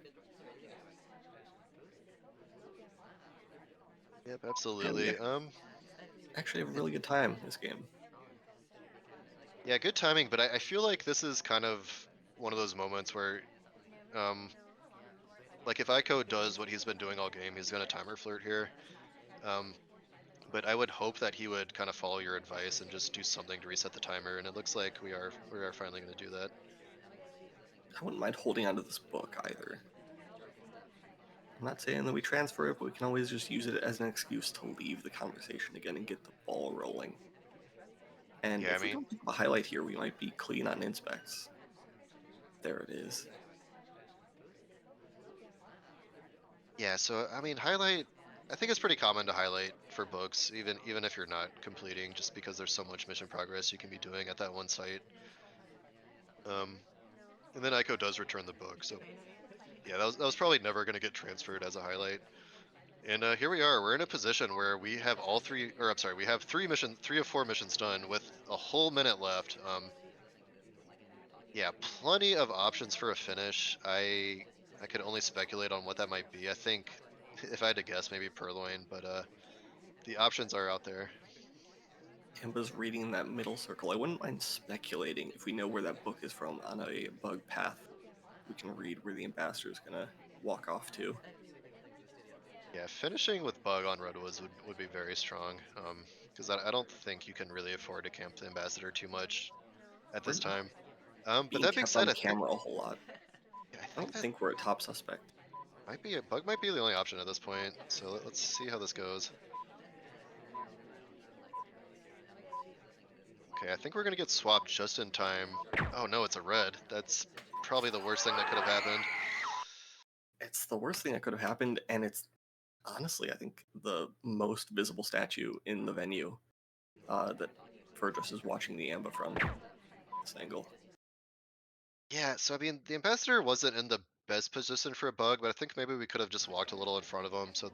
Yep, absolutely. Actually, have a really good time this game. Yeah, good timing, but I feel like this is kind of one of those moments where, um, like if Ico does what he's been doing all game, he's gonna timer flirt here. Um, but I would hope that he would kind of follow your advice and just do something to reset the timer, and it looks like we are finally gonna do that. I wouldn't mind holding onto this book either. I'm not saying that we transfer it, but we can always just use it as an excuse to leave the conversation again and get the ball rolling. And Yeah, I if we mean, don't pick up a highlight here, we might be clean on inspects. There it is. yeah. So I mean, highlight. I think it's pretty common to highlight for books, even if you're not completing, just because there's so much mission progress you can be doing at that one site. Um, and then Ico does return the book, so yeah, that was probably never going to get transferred as a highlight. And here we are. We're in a position where we have all three, or I'm sorry, we have three of four missions done with a whole minute left. Yeah, plenty of options for a finish. I could only speculate on what that might be. I think if I had to guess, maybe Purloin, but the options are out there. Amba's reading that middle circle. I wouldn't mind speculating if we know where that book is from on a bug path. We can read where the ambassador is gonna walk off to. Yeah, finishing with Bug on Redwoods would be very strong. Because I don't think you can really afford to camp the Ambassador too much at We're this not time. But being that being kept said, on I think camera a whole lot. yeah, I I think don't that think we're a top suspect. might be a Bug might be the only option at this point. So let's see how this goes. Okay, I think we're gonna get swapped just in time. Oh no, it's a red. That's probably the worst thing that could have happened. It's the worst thing that could have happened, and it's honestly, I think, the most visible statue in the venue that Verdruss is watching the Amba from this angle. Yeah, so I mean, the ambassador wasn't in the best position for a bug, but I think maybe we could have just walked a little in front of him, so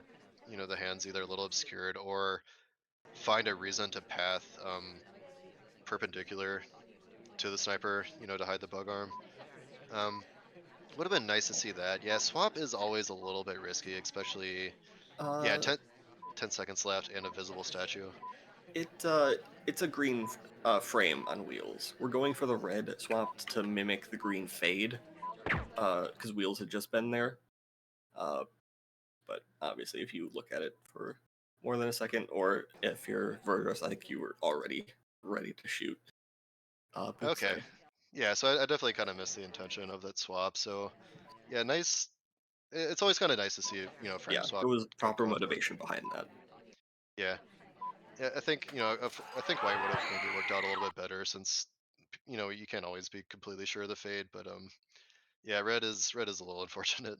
the hand's either a little obscured or find a reason to path perpendicular to the sniper, to hide the bug arm. Um, would have been nice to see that. Yeah, swap is always a little bit risky, especially yeah, Uh, 10 seconds left and a visible statue. it's a green frame on wheels. We're going for the red swapped to mimic the green fade, because wheels had just been there. Uh, but obviously, if you look at it for more than a second, or if you're Verdruss, I think you were already ready to shoot. Boots Okay. there. Yeah, so I definitely kind of missed the intention of that swap. So yeah, nice. It's always kind of nice to see, frame Yeah, there swap was proper go for it. motivation behind that. Yeah. Yeah, I think, I think white would have maybe worked out a little bit better since, you can't always be completely sure of the fade, but yeah, red is a little unfortunate.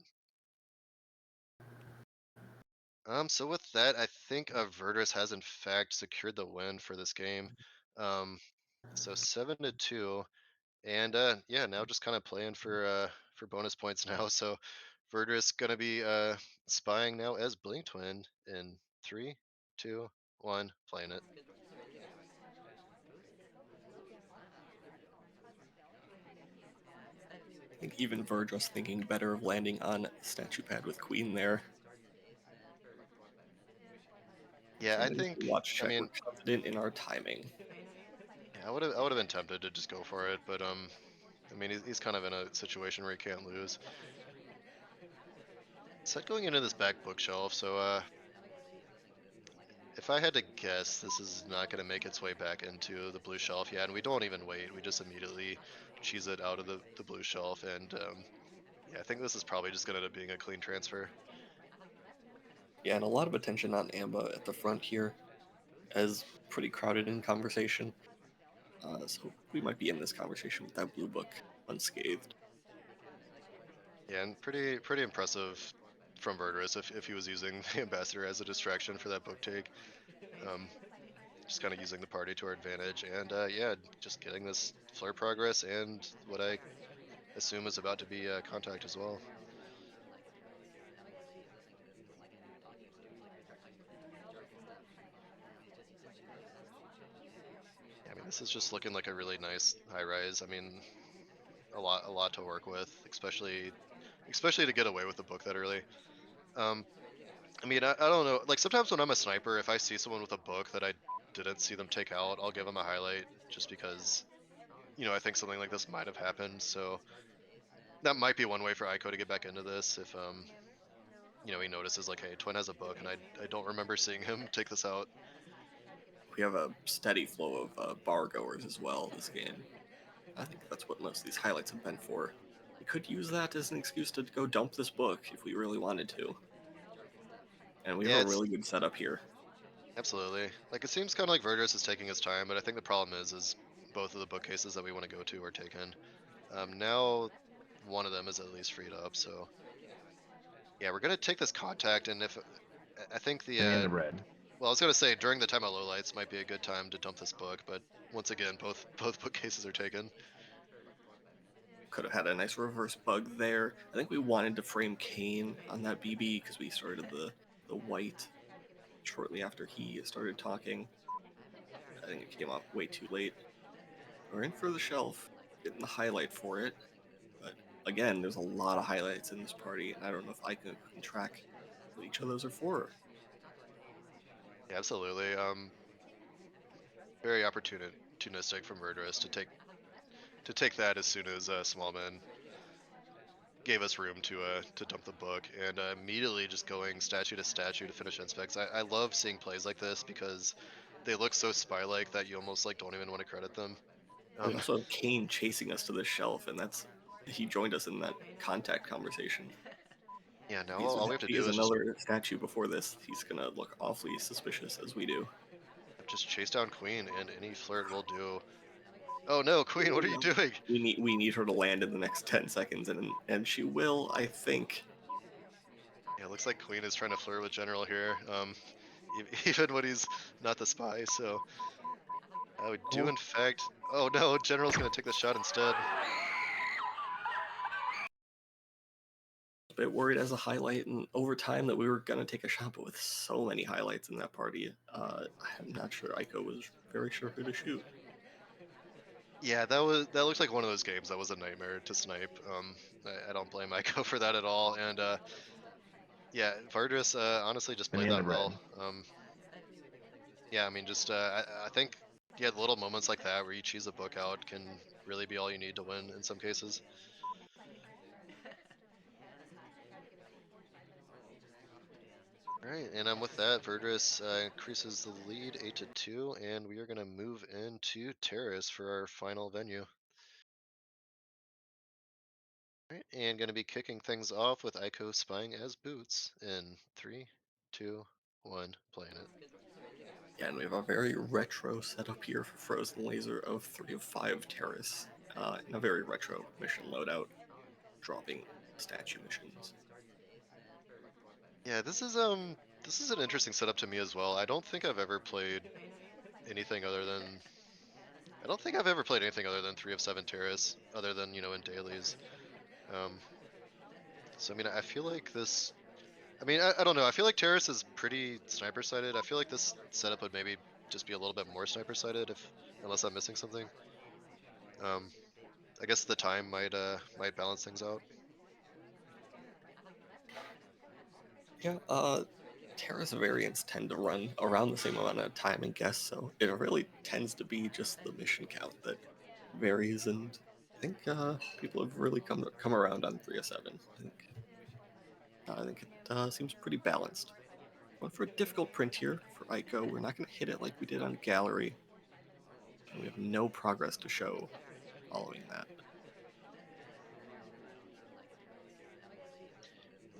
So with that, I think Verdruss has in fact secured the win for this game. Um, so 7-2, and yeah, now just kind of playing for bonus points now. So Verdruss gonna be spying now as Blink Twin in 3, 2, 1, playing it. I think even Verdruss thinking better of landing on statue pad with Queen there. Yeah, I Something to think. watch I check. We're mean, confident in our timing. yeah, I would have been tempted to just go for it, but I mean, he's kind of in a situation where he can't lose. Set going into this back bookshelf, so if I had to guess, this is not going to make its way back into the blue shelf yet, and we don't even wait. We just immediately cheese it out of the blue shelf, and yeah, I think this is probably just going to end up being a clean transfer. Yeah, and a lot of attention on Amba at the front here, as pretty crowded in conversation. So we might be in this conversation with that blue book unscathed. Yeah, and pretty impressive from Verdruss if he was using the ambassador as a distraction for that book take. Um, just kind of using the party to our advantage, and yeah, just getting this flare progress and what I assume is about to be contact as well. Yeah, I mean, this is just looking like a really nice high rise. I mean, a lot to work with, especially to get away with the book that early. Um, I mean, I don't know. Like sometimes when I'm a sniper, if I see someone with a book that I didn't see them take out, I'll give them a highlight just because, I think something like this might have happened. So that might be one way for Ico to get back into this if he notices like, hey, Twin has a book and I don't remember seeing him take this out. We have a steady flow of bar goers as well this game. I think that's what most of these highlights have been for. We could use that as an excuse to go dump this book if we really wanted to. And we have Yeah, a it's really good setup here. absolutely like it seems kind of like Verdruss is taking his time, but I think the problem is both of the bookcases that we want to go to are taken. Now one of them is at least freed up, so yeah, we're gonna take this contact, and if I think the Any in the red. well, I was gonna say during the time of lowlights might be a good time to dump this book, but once again, both bookcases are taken. Could have had a nice reverse bug there. I think we wanted to frame Kane on that BB because we started the white shortly after he started talking. I think it came up way too late. We're in for the shelf, getting the highlight for it. But again, there's a lot of highlights in this party, and I don't know if I can track what each of those are for. Yeah, absolutely. Very opportunistic from Verdruss to take that as soon as Smallman gave us room to dump the book, and immediately just going statue to finish inspects. I love seeing plays like this because they look so spy-like that you almost like don't even want to credit them. We Um, also have Kane chasing us to the shelf, and he joined us in that contact conversation. yeah, now If all we have to he has do is just another statue before this, he's gonna look awfully suspicious as we do. chase down Queen, and any flirt will do. Oh no, Queen, what are you doing? We need her to land in the next 10 seconds, and she will, I think. Yeah, it looks like Queen is trying to flirt with General here. Even when he's not the spy. So I would do Oh. in fact. Oh no, General's gonna take the shot instead. A bit worried as a highlight and over time that we were gonna take a shot, but with so many highlights in that party, I'm not sure Aiko was very sure who to shoot. Yeah, that looks like one of those games that was a nightmare to snipe. I don't blame Ico for that at all. And yeah, Verdruss honestly just Any played in the that well. red. Yeah, I mean, just I think yeah, little moments like that where you cheese a book out can really be all you need to win in some cases. All right, and with that, Verdruss increases the lead 8-2, and we are going to move into Terrace for our final venue. All right, and going to be kicking things off with Ico spying as Boots in 3, 2, 1, playing it. Yeah, and we have a very retro setup here for Frozen Laser of 3 of 5 Terrace, in a very retro mission loadout, dropping statue missions. Yeah, this is an interesting setup to me as well. I don't think I've ever played anything other than I don't think I've ever played anything other than 3 of 7 Terrace, other than in dailies. Um, so I mean, I feel like this. I mean, I don't know. I feel like Terrace is pretty sniper sided. I feel like this setup would maybe just be a little bit more sniper sided if unless I'm missing something. Um, I guess the time might balance things out. Yeah, Terrace variants tend to run around the same amount of time and guess, so it really tends to be just the mission count that varies, and I think people have really come around on 3 of 7. I think it seems pretty balanced. Going for a difficult print here for Ico. We're not going to hit it like we did on Gallery, and we have no progress to show following that.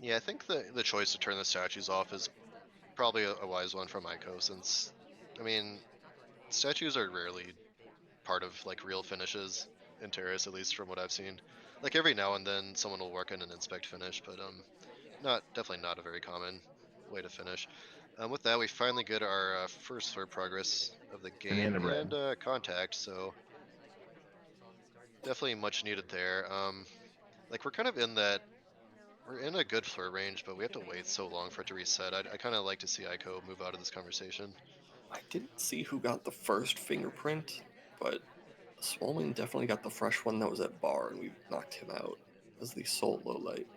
Yeah, I think the choice to turn the statues off is probably a wise one from Ico, since I mean statues are rarely part of like real finishes in Terrace, at least from what I've seen. Like every now and then someone will work in an inspect finish, but definitely not a very common way to finish. With that, we finally get our first for progress of the Any in game the and red. contact, so definitely much needed there. Like we're in a good flirt range, but we have to wait so long for it to reset. I kind of like to see Ico move out of this conversation. I didn't see who got the first fingerprint, but Swolman definitely got the fresh one that was at bar, and we knocked him out as the sole low light.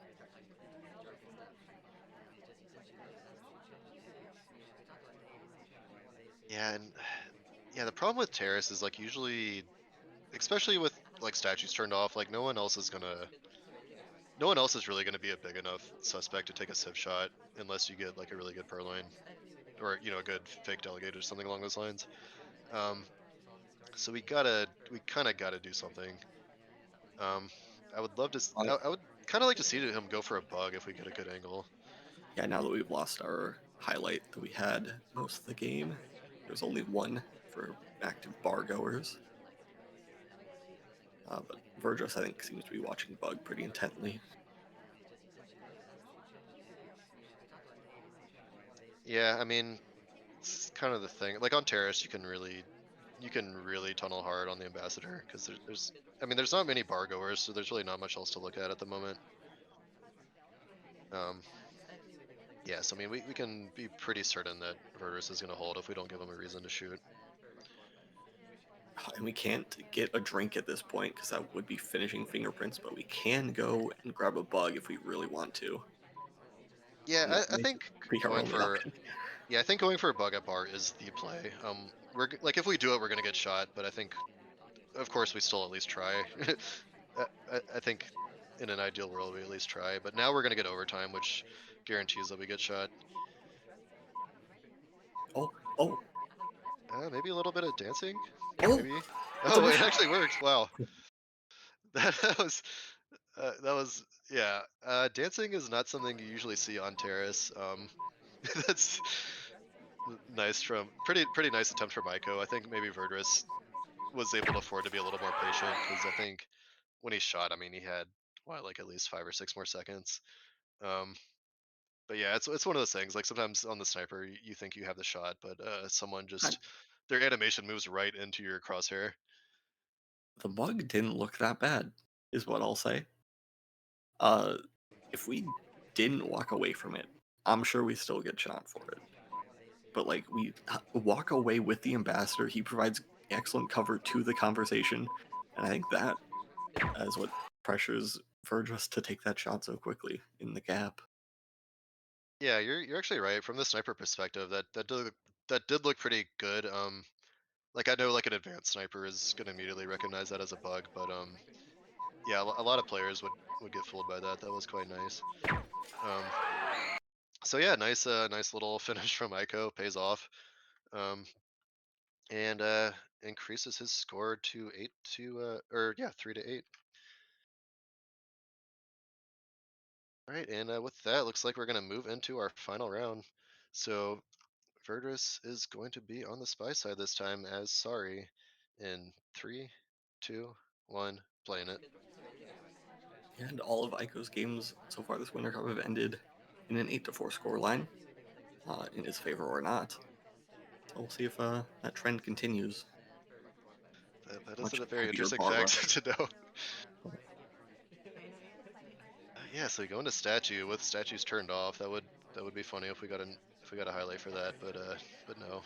Yeah, and yeah, the problem with Terrace is like usually, especially with like statues turned off, like no one else is really gonna be a big enough suspect to take a civ shot unless you get like a really good purloin or a good fake delegate or something along those lines. Um, so we kind of gotta do something. Um, I would love to. I would kind of like to see him go for a bug if we get a good angle. Yeah, now that we've lost our highlight that we had most of the game, there's only one for active bar goers. But Verdruss, I think, seems to be watching Bug pretty intently. Yeah, I mean, it's kind of the thing. Like on Terrace, you can really tunnel hard on the ambassador because I mean, there's not many bar goers, so there's really not much else to look at the moment. Yeah, so I mean, we can be pretty certain that Verdruss is going to hold if we don't give him a reason to shoot. And we can't get a drink at this point because that would be finishing fingerprints, but we can go and grab a bug if we really want to. Yeah, I think be our going only for option. yeah, I think going for a bug at bar is the play. Like if we do it, we're gonna get shot, but I think, of course, we still at least try. I think in an ideal world we at least try, but now we're gonna get overtime, which guarantees that we get shot. Oh, Maybe a little bit of dancing, oh! maybe. It's a Oh, it mission! actually worked. Wow, that was yeah. Dancing is not something you usually see on Terrace. That's nice from pretty nice attempt from Aiko. I think maybe Verdruss was able to afford to be a little more patient because I think when he shot, I mean, he had what, like at least 5 or 6 more seconds. Um, but yeah, it's one of those things. Like sometimes on the sniper, you think you have the shot, but someone just their animation moves right into your crosshair. The bug didn't look that bad, is what I'll say. Uh, if we didn't walk away from it, I'm sure we still get shot for it. But like we walk away with the ambassador, he provides excellent cover to the conversation, and I think that is what pressures Verdruss to take that shot so quickly in the gap. Yeah, you're actually right. From the sniper perspective, that did look pretty good. Like I know like an advanced sniper is gonna immediately recognize that as a bug, but yeah, a lot of players would get fooled by that. That was quite nice. Um, so yeah, nice little finish from Aiko, pays off. Um, and increases his score to 3-8. All right, and with that, looks like we're gonna move into our final round. So Verdruss is going to be on the spy side this time as Sorry. In 3, 2, 1, playing it. And all of Aiko's games so far this Winter Cup have ended in an 8-4 scoreline, in his favor or not. So we'll see if that trend continues. That is Much a very heavier interesting bar rush. fact to know. Yeah, so going to statue with statues turned off. That would be funny if we got a highlight for that, but no.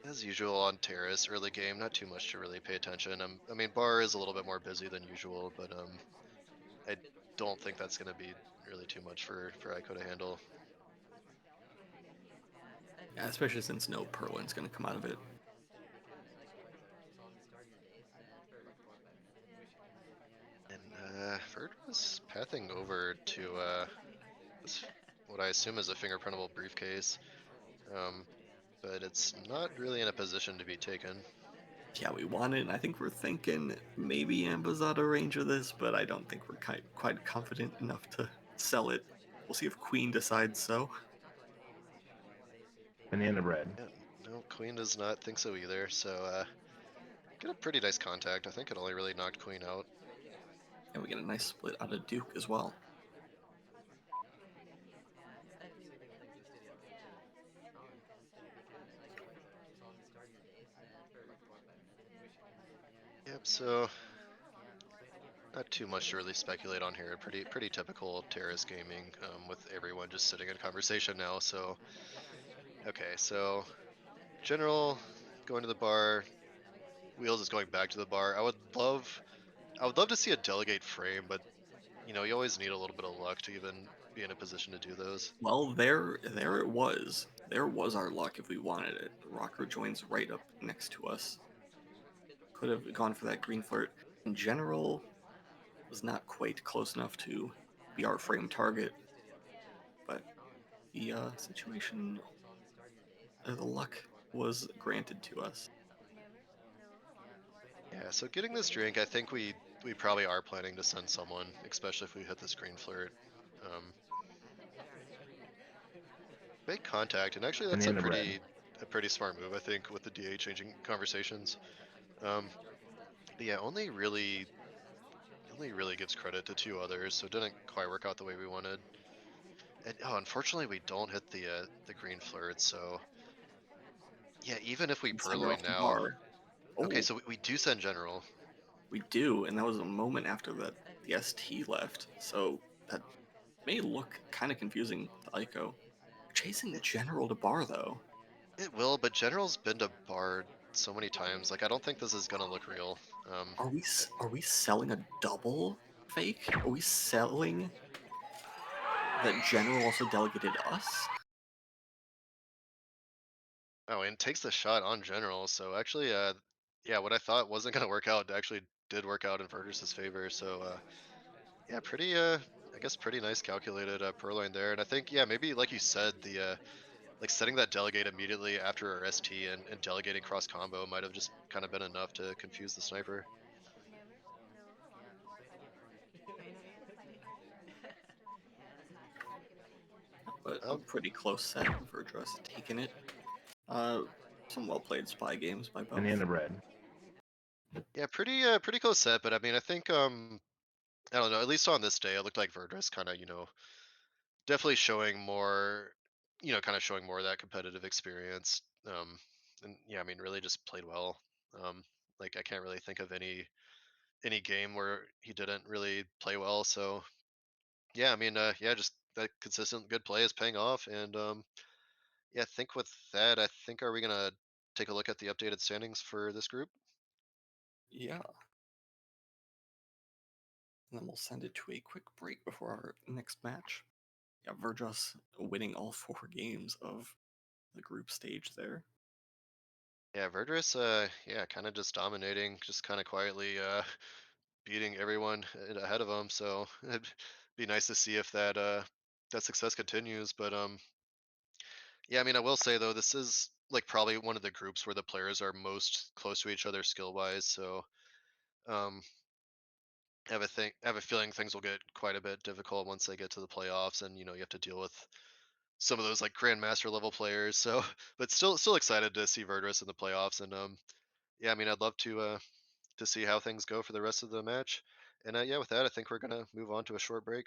As usual on Terrace, early game, not too much to really pay attention. I mean, bar is a little bit more busy than usual, but I don't think that's going to be really too much for Aiko to handle. Yeah, especially since no Purlin's going to come out of it. And Verd was pathing over to this, what I assume is a fingerprintable briefcase, but it's not really in a position to be taken. Yeah, we want it, and I think we're thinking maybe Ambazada range of this, but I don't think we're quite confident enough to sell it. We'll see if Queen decides so. Banana bread. Yeah, no, Queen does not think so either. So get a pretty nice contact. I think it only really knocked Queen out. And we get a nice split out of Duke as well. Yep. So not too much to really speculate on here. Pretty typical Terrace gaming, with everyone just sitting in conversation now. So okay, so general going to the bar. wheels is going back to the bar. I would love to see a delegate frame, but you always need a little bit of luck to even be in a position to do those. Well, there it was. There was our luck if we wanted it. Rocker joins right up next to us. Could have gone for that green flirt. In general, was not quite close enough to be our frame target, but the situation, the luck was granted to us. Yeah, so getting this drink, I think we probably are planning to send someone, especially if we hit this green flirt. Um, Make contact, and actually And that's the end of red. a pretty smart move, I think, with the DA changing conversations. Um, but yeah, only really gives credit to two others, so it didn't quite work out the way we wanted. And oh, unfortunately, we don't hit the green flirt. So yeah, even if we And send her purloin off the now, bar. okay, Oh, so we do send general. we do, and that was a moment after the ST left, so that may look kind of confusing to Aiko. Chasing It, General to bar though. it will, but general's been to bar so many times. Like I don't think this is gonna look real. Eh, Are we selling a double fake? Are we selling that General also delegated us? oh, and takes the shot on general. So actually, yeah, what I thought wasn't gonna work out actually did work out in Verdruss's favor. So yeah, pretty I guess pretty nice calculated purloin there. And I think yeah, maybe like you said, the like setting that delegate immediately after our ST and delegating cross combo might have just kind of been enough to confuse the sniper. But a Um, pretty close set. Verdruss taking it. Uh, some well played spy games by And the end both. of red. yeah, pretty close set, but I mean, I think I don't know. At least on this day, it looked like Verdruss kind of definitely showing more, kind of showing more of that competitive experience. And yeah, I mean, really just played well. Um, like I can't really think of any game where he didn't really play well. So yeah, I mean, yeah, just that consistent good play is paying off, and yeah, I think with that, I think are we gonna take a look at the updated standings for this group? Yeah. And then we'll send it to a quick break before our next match. Yeah, Verdruss winning all 4 games of the group stage there. Yeah, Verdruss, yeah, kind of just dominating, just kind of quietly beating everyone ahead of him. So it'd be nice to see if that success continues. But yeah, I mean, I will say though, this is like probably one of the groups where the players are most close to each other skill wise. So um, have a feeling things will get quite a bit difficult once they get to the playoffs, and you have to deal with some of those like grandmaster level players. So, but still excited to see Verdurus in the playoffs, and yeah, I mean, I'd love to see how things go for the rest of the match. And yeah, with that, I think we're gonna move on to a short break.